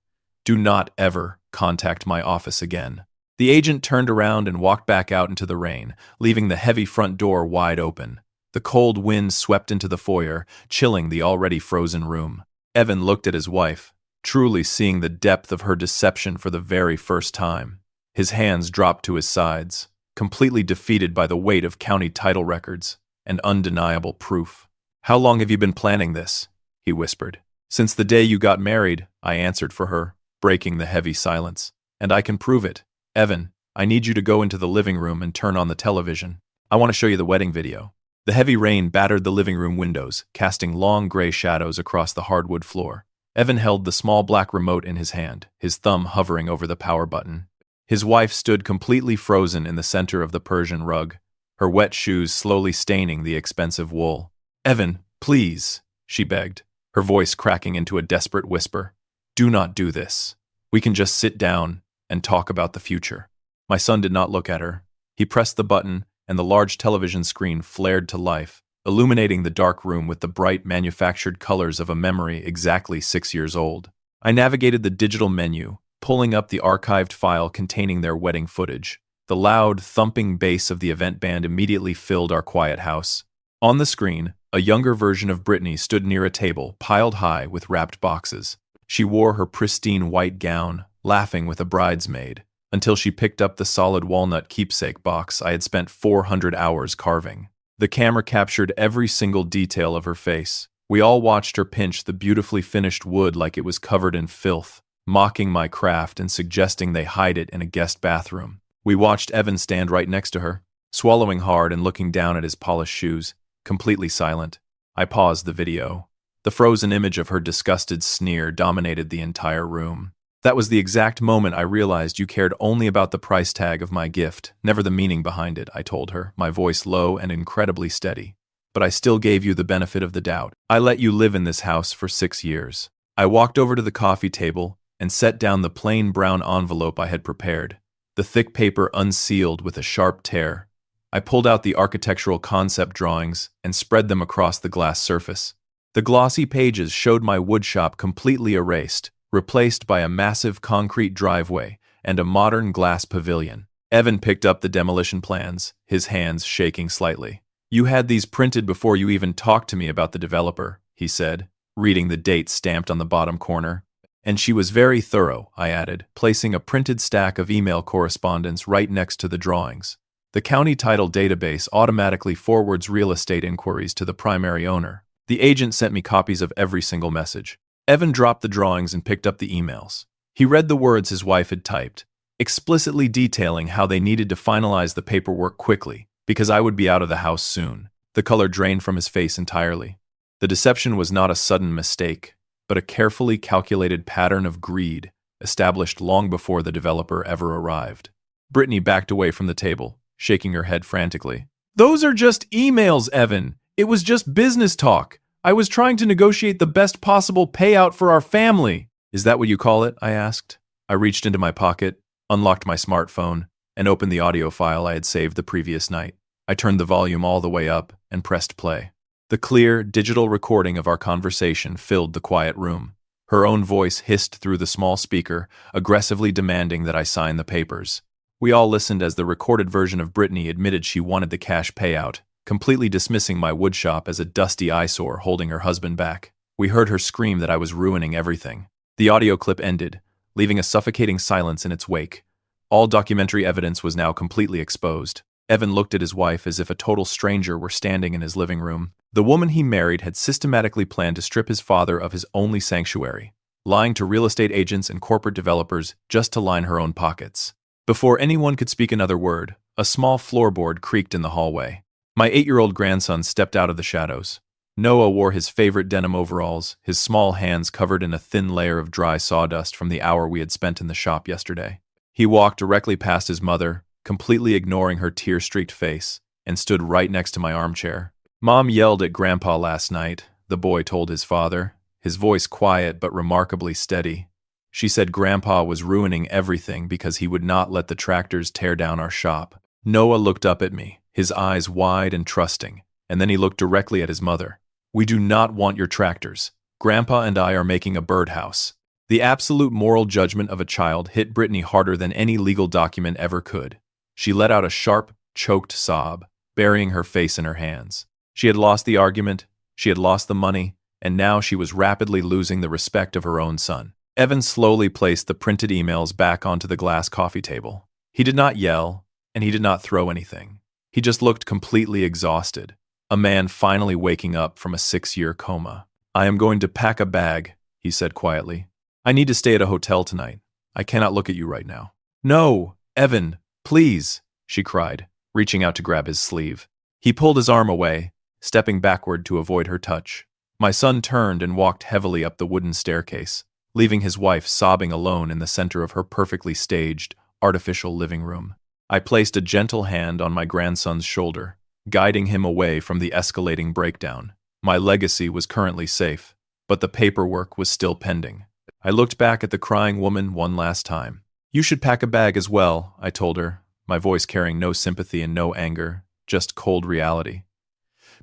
Speaker 1: Do not ever contact my office again. The agent turned around and walked back out into the rain, leaving the heavy front door wide open. The cold wind swept into the foyer, chilling the already frozen room. Evan looked at his wife, truly seeing the depth of her deception for the very first time. His hands dropped to his sides, completely defeated by the weight of county title records and undeniable proof. "How long have you been planning this?" he whispered. "Since the day you got married," I answered for her, breaking the heavy silence. "And I can prove it. Evan, I need you to go into the living room and turn on the television. I want to show you the wedding video." The heavy rain battered the living room windows, casting long gray shadows across the hardwood floor. Evan held the small black remote in his hand, his thumb hovering over the power button. His wife stood completely frozen in the center of the Persian rug, her wet shoes slowly staining the expensive wool. "Evan, please," she begged, her voice cracking into a desperate whisper. "Do not do this. We can just sit down and talk about the future." My son did not look at her. He pressed the button, and the large television screen flared to life, illuminating the dark room with the bright manufactured colors of a memory exactly 6 years old. I navigated the digital menu, pulling up the archived file containing their wedding footage. The loud, thumping bass of the event band immediately filled our quiet house. On the screen, a younger version of Brittany stood near a table piled high with wrapped boxes. She wore her pristine white gown, laughing with a bridesmaid, until she picked up the solid walnut keepsake box I had spent 400 hours carving. The camera captured every single detail of her face. We all watched her pinch the beautifully finished wood like it was covered in filth, mocking my craft and suggesting they hide it in a guest bathroom. We watched Evan stand right next to her, swallowing hard and looking down at his polished shoes, completely silent. I paused the video. The frozen image of her disgusted sneer dominated the entire room. That was the exact moment I realized you cared only about the price tag of my gift, never the meaning behind it, I told her, my voice low and incredibly steady. But I still gave you the benefit of the doubt. I let you live in this house for 6 years. I walked over to the coffee table and set down the plain brown envelope I had prepared, the thick paper unsealed with a sharp tear. I pulled out the architectural concept drawings and spread them across the glass surface. The glossy pages showed my woodshop completely erased, replaced by a massive concrete driveway and a modern glass pavilion. Evan picked up the demolition plans, his hands shaking slightly. "You had these printed before you even talked to me about the developer," he said, reading the date stamped on the bottom corner. "And she was very thorough," I added, placing a printed stack of email correspondence right next to the drawings. The county title database automatically forwards real estate inquiries to the primary owner. The agent sent me copies of every single message. Evan dropped the drawings and picked up the emails. He read the words his wife had typed, explicitly detailing how they needed to finalize the paperwork quickly, because I would be out of the house soon. The color drained from his face entirely. The deception was not a sudden mistake, but a carefully calculated pattern of greed established long before the developer ever arrived. Brittany backed away from the table, shaking her head frantically. "Those are just emails, Evan. It was just business talk. I was trying to negotiate the best possible payout for our family." "Is that what you call it?" I asked. I reached into my pocket, unlocked my smartphone, and opened the audio file I had saved the previous night. I turned the volume all the way up and pressed play. The clear, digital recording of our conversation filled the quiet room. Her own voice hissed through the small speaker, aggressively demanding that I sign the papers. We all listened as the recorded version of Brittany admitted she wanted the cash payout, completely dismissing my woodshop as a dusty eyesore holding her husband back. We heard her scream that I was ruining everything. The audio clip ended, leaving a suffocating silence in its wake. All documentary evidence was now completely exposed. Evan looked at his wife as if a total stranger were standing in his living room. The woman he married had systematically planned to strip his father of his only sanctuary, lying to real estate agents and corporate developers just to line her own pockets. Before anyone could speak another word, a small floorboard creaked in the hallway. My 8-year-old grandson stepped out of the shadows. Noah wore his favorite denim overalls, his small hands covered in a thin layer of dry sawdust from the hour we had spent in the shop yesterday. He walked directly past his mother, completely ignoring her tear-streaked face, and stood right next to my armchair. "Mom yelled at Grandpa last night," the boy told his father, his voice quiet but remarkably steady. "She said Grandpa was ruining everything because he would not let the tractors tear down our shop. Noah looked up at me, his eyes wide and trusting, and then he looked directly at his mother. We do not want your tractors. Grandpa and I are making a birdhouse. The absolute moral judgment of a child hit Brittany harder than any legal document ever could. She let out a sharp, choked sob, burying her face in her hands. She had lost the argument, she had lost the money, and now she was rapidly losing the respect of her own son. Evan slowly placed the printed emails back onto the glass coffee table. He did not yell, and he did not throw anything. He just looked completely exhausted, a man finally waking up from a 6-year coma. I am going to pack a bag, he said quietly. I need to stay at a hotel tonight. I cannot look at you right now. No, Evan, please, she cried, reaching out to grab his sleeve. He pulled his arm away, stepping backward to avoid her touch. My son turned and walked heavily up the wooden staircase, leaving his wife sobbing alone in the center of her perfectly staged, artificial living room. I placed a gentle hand on my grandson's shoulder, guiding him away from the escalating breakdown. My legacy was currently safe, but the paperwork was still pending. I looked back at the crying woman one last time. You should pack a bag as well, I told her, my voice carrying no sympathy and no anger, just cold reality.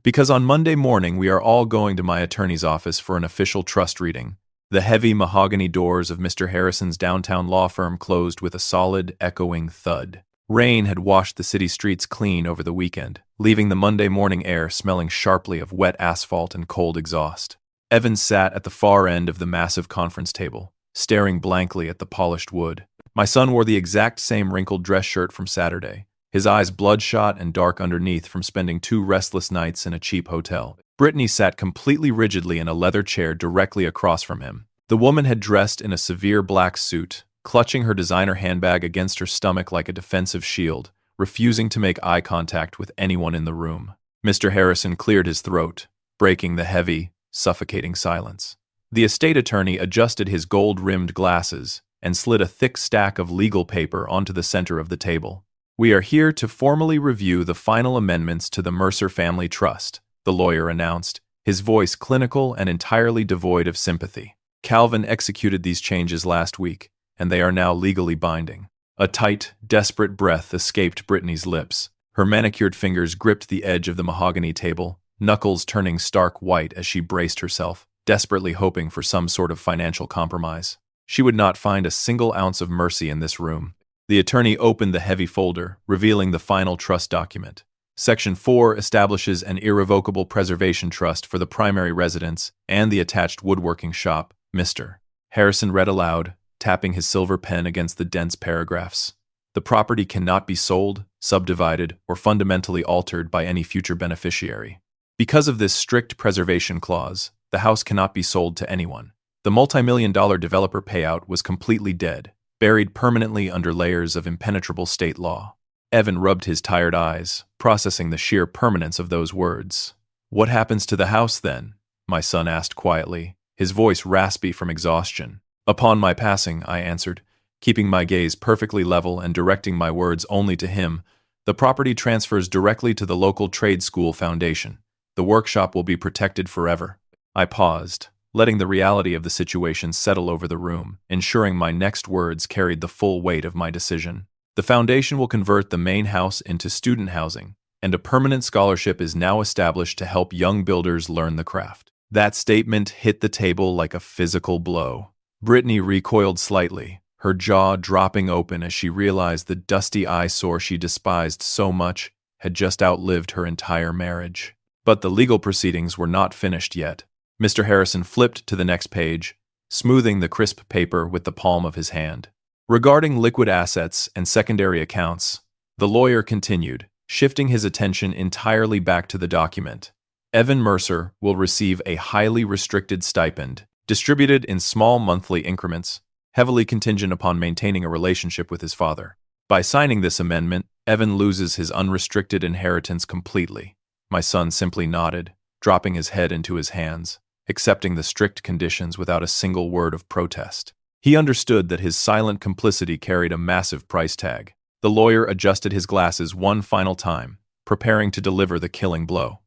Speaker 1: Because on Monday morning we are all going to my attorney's office for an official trust reading. The heavy mahogany doors of Mr. Harrison's downtown law firm closed with a solid, echoing thud. Rain had washed the city streets clean over the weekend, leaving the Monday morning air smelling sharply of wet asphalt and cold exhaust. Evan sat at the far end of the massive conference table, staring blankly at the polished wood. My son wore the exact same wrinkled dress shirt from Saturday, his eyes bloodshot and dark underneath from spending 2 restless nights in a cheap hotel. Brittany sat completely rigidly in a leather chair directly across from him. The woman had dressed in a severe black suit, clutching her designer handbag against her stomach like a defensive shield, refusing to make eye contact with anyone in the room. Mr. Harrison cleared his throat, breaking the heavy, suffocating silence. The estate attorney adjusted his gold-rimmed glasses and slid a thick stack of legal paper onto the center of the table. We are here to formally review the final amendments to the Mercer Family Trust, the lawyer announced, his voice clinical and entirely devoid of sympathy. Calvin executed these changes last week, and they are now legally binding. A tight, desperate breath escaped Brittany's lips. Her manicured fingers gripped the edge of the mahogany table, knuckles turning stark white as she braced herself, desperately hoping for some sort of financial compromise. She would not find a single ounce of mercy in this room. The attorney opened the heavy folder, revealing the final trust document. Section 4 establishes an irrevocable preservation trust for the primary residence and the attached woodworking shop, Mr. Harrison read aloud, tapping his silver pen against the dense paragraphs. The property cannot be sold, subdivided, or fundamentally altered by any future beneficiary. Because of this strict preservation clause, the house cannot be sold to anyone. The multimillion-dollar developer payout was completely dead, buried permanently under layers of impenetrable state law. Evan rubbed his tired eyes, processing the sheer permanence of those words. What happens to the house, then? My son asked quietly, his voice raspy from exhaustion. Upon my passing, I answered, keeping my gaze perfectly level and directing my words only to him. The property transfers directly to the local trade school foundation. The workshop will be protected forever. I paused, letting the reality of the situation settle over the room, ensuring my next words carried the full weight of my decision. The foundation will convert the main house into student housing, and a permanent scholarship is now established to help young builders learn the craft. That statement hit the table like a physical blow. Brittany recoiled slightly, her jaw dropping open as she realized the dusty eyesore she despised so much had just outlived her entire marriage. But the legal proceedings were not finished yet. Mr. Harrison flipped to the next page, smoothing the crisp paper with the palm of his hand. Regarding liquid assets and secondary accounts, the lawyer continued, shifting his attention entirely back to the document. Evan Mercer will receive a highly restricted stipend, distributed in small monthly increments, heavily contingent upon maintaining a relationship with his father. By signing this amendment, Evan loses his unrestricted inheritance completely. My son simply nodded, dropping his head into his hands, accepting the strict conditions without a single word of protest. He understood that his silent complicity carried a massive price tag. The lawyer adjusted his glasses one final time, preparing to deliver the killing blow.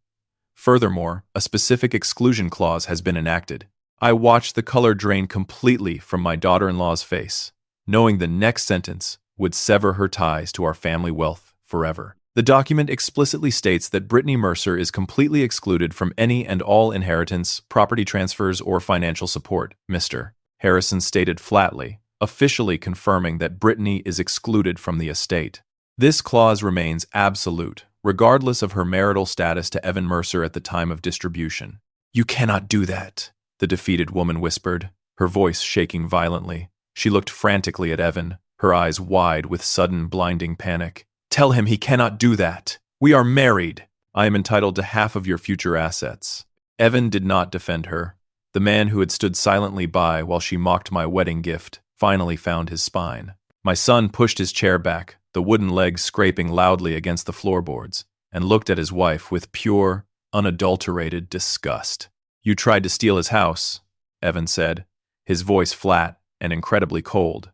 Speaker 1: Furthermore, a specific exclusion clause has been enacted. I watched the color drain completely from my daughter-in-law's face, knowing the next sentence would sever her ties to our family wealth forever. The document explicitly states that Brittany Mercer is completely excluded from any and all inheritance, property transfers, or financial support, Mr. Harrison stated flatly, officially confirming that Brittany is excluded from the estate. This clause remains absolute, regardless of her marital status to Evan Mercer at the time of distribution. "You cannot do that," the defeated woman whispered, her voice shaking violently. She looked frantically at Evan, her eyes wide with sudden, blinding panic. "Tell him he cannot do that. We are married. I am entitled to half of your future assets." Evan did not defend her. The man who had stood silently by while she mocked my wedding gift finally found his spine. My son pushed his chair back, the wooden legs scraping loudly against the floorboards, and looked at his wife with pure, unadulterated disgust. "You tried to steal his house," Evan said, his voice flat and incredibly cold.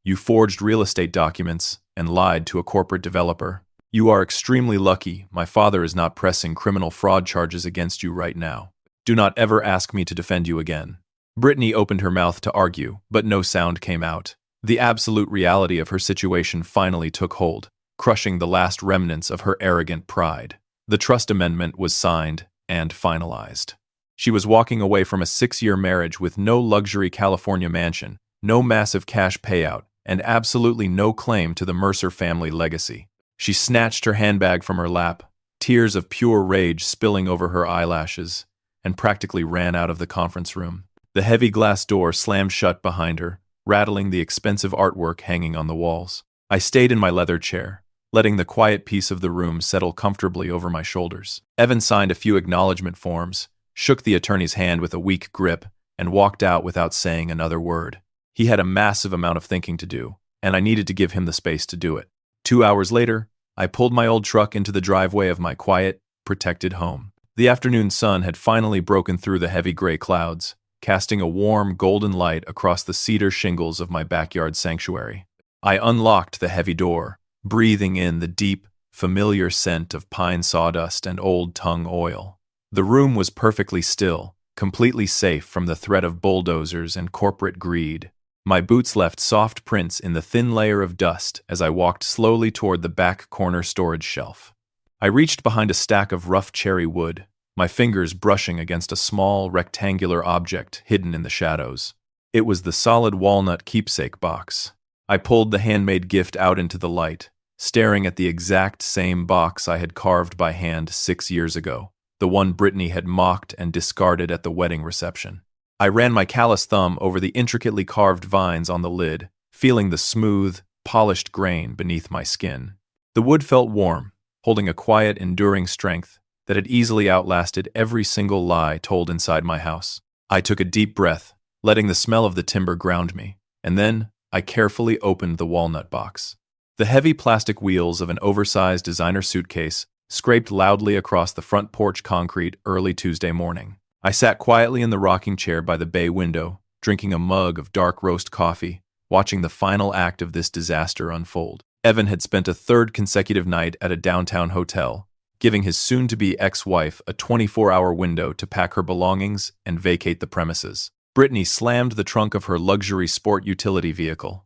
Speaker 1: "You forged real estate documents and lied to a corporate developer. You are extremely lucky my father is not pressing criminal fraud charges against you right now. Do not ever ask me to defend you again." Brittany opened her mouth to argue, but no sound came out. The absolute reality of her situation finally took hold, crushing the last remnants of her arrogant pride. The trust amendment was signed and finalized. She was walking away from a 6-year marriage with no luxury California mansion, no massive cash payout, and absolutely no claim to the Mercer family legacy. She snatched her handbag from her lap, tears of pure rage spilling over her eyelashes, and practically ran out of the conference room. The heavy glass door slammed shut behind her, rattling the expensive artwork hanging on the walls. I stayed in my leather chair, letting the quiet peace of the room settle comfortably over my shoulders. Evan signed a few acknowledgement forms, shook the attorney's hand with a weak grip, and walked out without saying another word. He had a massive amount of thinking to do, and I needed to give him the space to do it. 2 hours later, I pulled my old truck into the driveway of my quiet, protected home. The afternoon sun had finally broken through the heavy gray clouds, casting a warm, golden light across the cedar shingles of my backyard sanctuary. I unlocked the heavy door, breathing in the deep, familiar scent of pine sawdust and old tung oil. The room was perfectly still, completely safe from the threat of bulldozers and corporate greed. My boots left soft prints in the thin layer of dust as I walked slowly toward the back corner storage shelf. I reached behind a stack of rough cherry wood, my fingers brushing against a small, rectangular object hidden in the shadows. It was the solid walnut keepsake box. I pulled the handmade gift out into the light, staring at the exact same box I had carved by hand 6 years ago, the one Brittany had mocked and discarded at the wedding reception. I ran my callous thumb over the intricately carved vines on the lid, feeling the smooth, polished grain beneath my skin. The wood felt warm, holding a quiet, enduring strength that had easily outlasted every single lie told inside my house. I took a deep breath, letting the smell of the timber ground me, and then I carefully opened the walnut box. The heavy plastic wheels of an oversized designer suitcase scraped loudly across the front porch concrete early Tuesday morning. I sat quietly in the rocking chair by the bay window, drinking a mug of dark roast coffee, watching the final act of this disaster unfold. Evan had spent a third consecutive night at a downtown hotel, giving his soon-to-be ex-wife a 24-hour window to pack her belongings and vacate the premises. Brittany slammed the trunk of her luxury sport utility vehicle.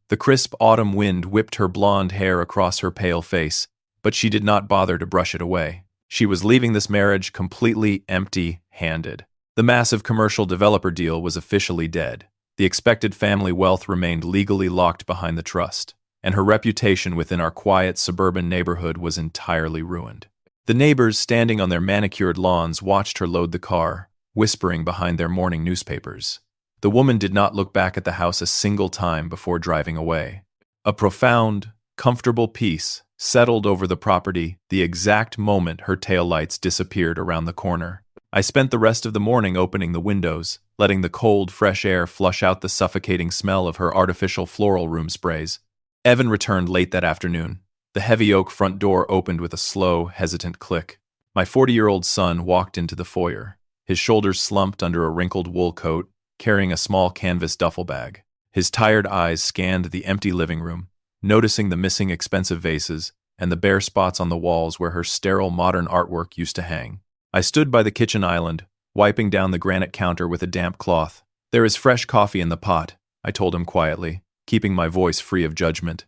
Speaker 1: The crisp autumn wind whipped her blonde hair across her pale face, but she did not bother to brush it away. She was leaving this marriage completely empty-handed. The massive commercial developer deal was officially dead. The expected family wealth remained legally locked behind the trust, and her reputation within our quiet suburban neighborhood was entirely ruined. The neighbors standing on their manicured lawns watched her load the car, whispering behind their morning newspapers. The woman did not look back at the house a single time before driving away. A profound, comfortable peace settled over the property the exact moment her taillights disappeared around the corner. I spent the rest of the morning opening the windows, letting the cold, fresh air flush out the suffocating smell of her artificial floral room sprays. Evan returned late that afternoon. The heavy oak front door opened with a slow, hesitant click. My 40-year-old son walked into the foyer, his shoulders slumped under a wrinkled wool coat, carrying a small canvas duffel bag. His tired eyes scanned the empty living room, noticing the missing expensive vases and the bare spots on the walls where her sterile modern artwork used to hang. I stood by the kitchen island, wiping down the granite counter with a damp cloth. "There is fresh coffee in the pot," I told him quietly, keeping my voice free of judgment.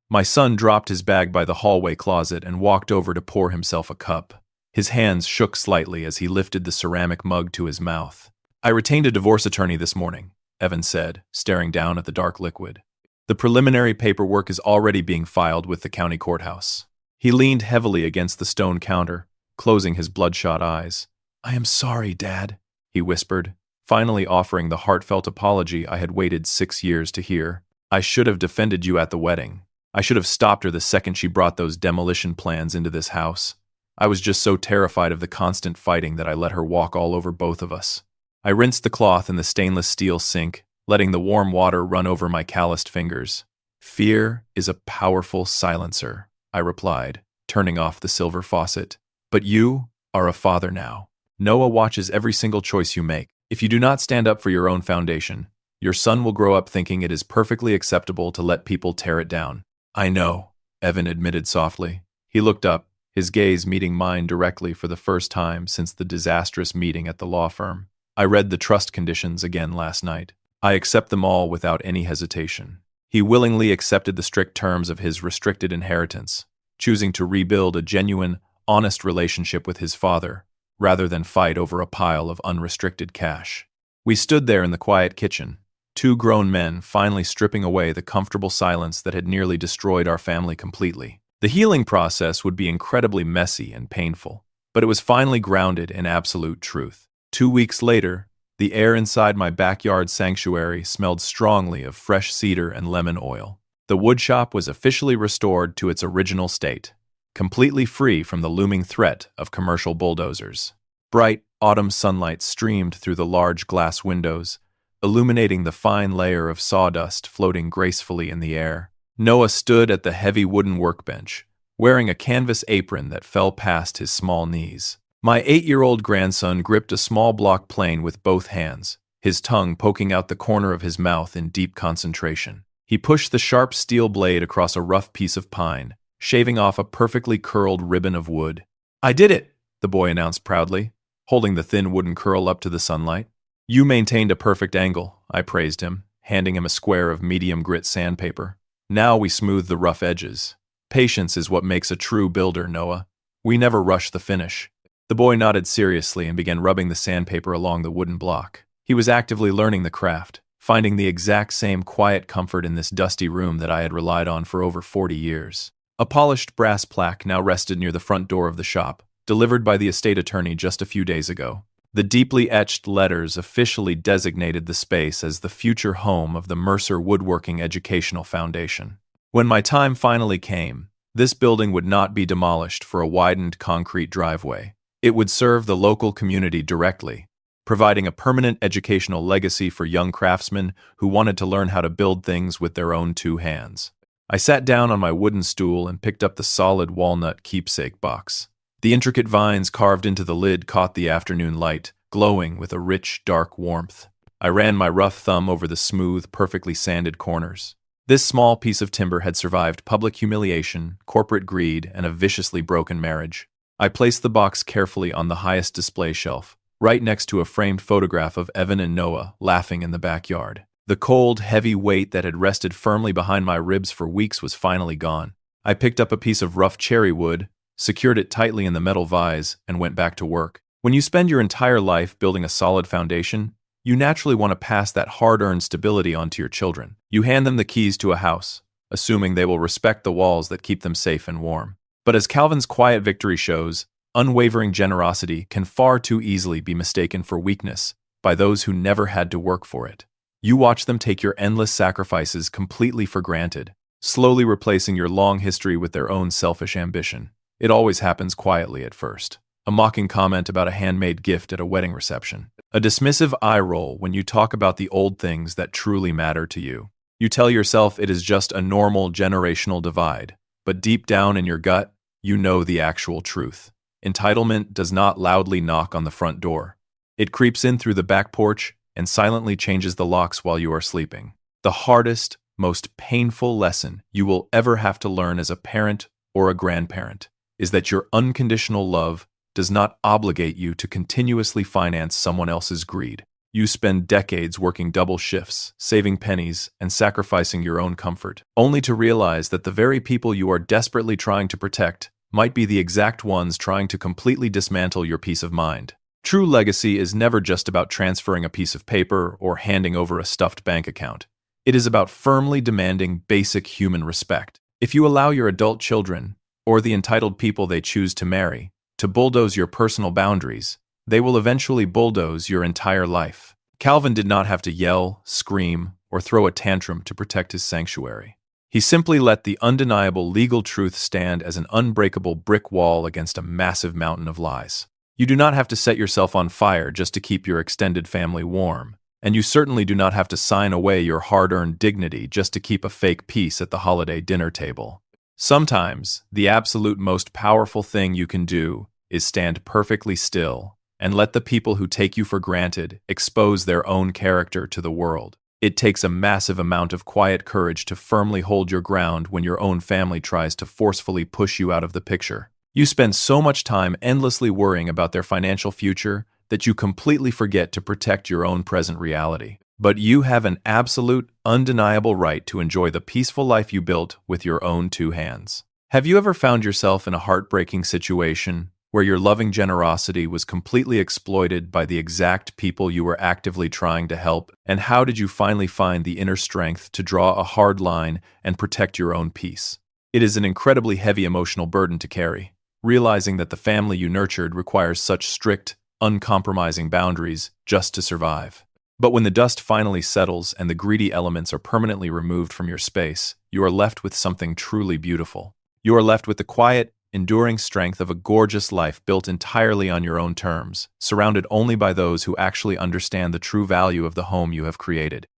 Speaker 1: My son dropped his bag by the hallway closet and walked over to pour himself a cup. His hands shook slightly as he lifted the ceramic mug to his mouth. I retained a divorce attorney this morning, Evan said, staring down at the dark liquid. The preliminary paperwork is already being filed with the county courthouse. He leaned heavily against the stone counter, closing his bloodshot eyes. I am sorry, Dad, he whispered, finally offering the heartfelt apology I had waited 6 years to hear. I should have defended you at the wedding. I should have stopped her the second she brought those demolition plans into this house. I was just so terrified of the constant fighting that I let her walk all over both of us. I rinsed the cloth in the stainless steel sink, letting the warm water run over my calloused fingers. Fear is a powerful silencer, I replied, turning off the silver faucet. But you are a father now. Noah watches every single choice you make. If you do not stand up for your own foundation, your son will grow up thinking it is perfectly acceptable to let people tear it down. I know, Evan admitted softly. He looked up, his gaze meeting mine directly for the first time since the disastrous meeting at the law firm. I read the trust conditions again last night. I accept them all without any hesitation. He willingly accepted the strict terms of his restricted inheritance, choosing to rebuild a genuine, honest relationship with his father, rather than fight over a pile of unrestricted cash. We stood there in the quiet kitchen, 2 grown men finally stripping away the comfortable silence that had nearly destroyed our family completely. The healing process would be incredibly messy and painful, but it was finally grounded in absolute truth. 2 weeks later, the air inside my backyard sanctuary smelled strongly of fresh cedar and lemon oil. The woodshop was officially restored to its original state, completely free from the looming threat of commercial bulldozers. Bright autumn sunlight streamed through the large glass windows, illuminating the fine layer of sawdust floating gracefully in the air. Noah stood at the heavy wooden workbench, wearing a canvas apron that fell past his small knees. My 8-year-old grandson gripped a small block plane with both hands, his tongue poking out the corner of his mouth in deep concentration. He pushed the sharp steel blade across a rough piece of pine, shaving off a perfectly curled ribbon of wood. I did it, the boy announced proudly, holding the thin wooden curl up to the sunlight. You maintained a perfect angle, I praised him, handing him a square of medium grit sandpaper. Now we smooth the rough edges. Patience is what makes a true builder, Noah. We never rush the finish. The boy nodded seriously and began rubbing the sandpaper along the wooden block. He was actively learning the craft, finding the exact same quiet comfort in this dusty room that I had relied on for over 40 years. A polished brass plaque now rested near the front door of the shop, delivered by the estate attorney just a few days ago. The deeply etched letters officially designated the space as the future home of the Mercer Woodworking Educational Foundation. When my time finally came, this building would not be demolished for a widened concrete driveway. It would serve the local community directly, providing a permanent educational legacy for young craftsmen who wanted to learn how to build things with their own 2 hands. I sat down on my wooden stool and picked up the solid walnut keepsake box. The intricate vines carved into the lid caught the afternoon light, glowing with a rich, dark warmth. I ran my rough thumb over the smooth, perfectly sanded corners. This small piece of timber had survived public humiliation, corporate greed, and a viciously broken marriage. I placed the box carefully on the highest display shelf, right next to a framed photograph of Evan and Noah laughing in the backyard. The cold, heavy weight that had rested firmly behind my ribs for weeks was finally gone. I picked up a piece of rough cherry wood, secured it tightly in the metal vise, and went back to work. When you spend your entire life building a solid foundation, you naturally want to pass that hard-earned stability on to your children. You hand them the keys to a house, assuming they will respect the walls that keep them safe and warm. But as Calvin's quiet victory shows, unwavering generosity can far too easily be mistaken for weakness by those who never had to work for it. You watch them take your endless sacrifices completely for granted, slowly replacing your long history with their own selfish ambition. It always happens quietly at first. A mocking comment about a handmade gift at a wedding reception. A dismissive eye roll when you talk about the old things that truly matter to you. You tell yourself it is just a normal generational divide, but deep down in your gut, you know the actual truth. Entitlement does not loudly knock on the front door. It creeps in through the back porch and silently changes the locks while you are sleeping. The hardest, most painful lesson you will ever have to learn as a parent or a grandparent is that your unconditional love does not obligate you to continuously finance someone else's greed. You spend decades working double shifts, saving pennies, and sacrificing your own comfort, only to realize that the very people you are desperately trying to protect might be the exact ones trying to completely dismantle your peace of mind. True legacy is never just about transferring a piece of paper or handing over a stuffed bank account. It is about firmly demanding basic human respect. If you allow your adult children, or the entitled people they choose to marry, to bulldoze your personal boundaries, they will eventually bulldoze your entire life. Calvin did not have to yell, scream, or throw a tantrum to protect his sanctuary. He simply let the undeniable legal truth stand as an unbreakable brick wall against a massive mountain of lies. You do not have to set yourself on fire just to keep your extended family warm, and you certainly do not have to sign away your hard-earned dignity just to keep a fake peace at the holiday dinner table. Sometimes, the absolute most powerful thing you can do is stand perfectly still and let the people who take you for granted expose their own character to the world. It takes a massive amount of quiet courage to firmly hold your ground when your own family tries to forcefully push you out of the picture. You spend so much time endlessly worrying about their financial future that you completely forget to protect your own present reality. But you have an absolute, undeniable right to enjoy the peaceful life you built with your own two hands. Have you ever found yourself in a heartbreaking situation where your loving generosity was completely exploited by the exact people you were actively trying to help? And how did you finally find the inner strength to draw a hard line and protect your own peace? It is an incredibly heavy emotional burden to carry, realizing that the family you nurtured requires such strict, uncompromising boundaries just to survive. But when the dust finally settles and the greedy elements are permanently removed from your space, you are left with something truly beautiful. You are left with the quiet, enduring strength of a gorgeous life built entirely on your own terms, surrounded only by those who actually understand the true value of the home you have created.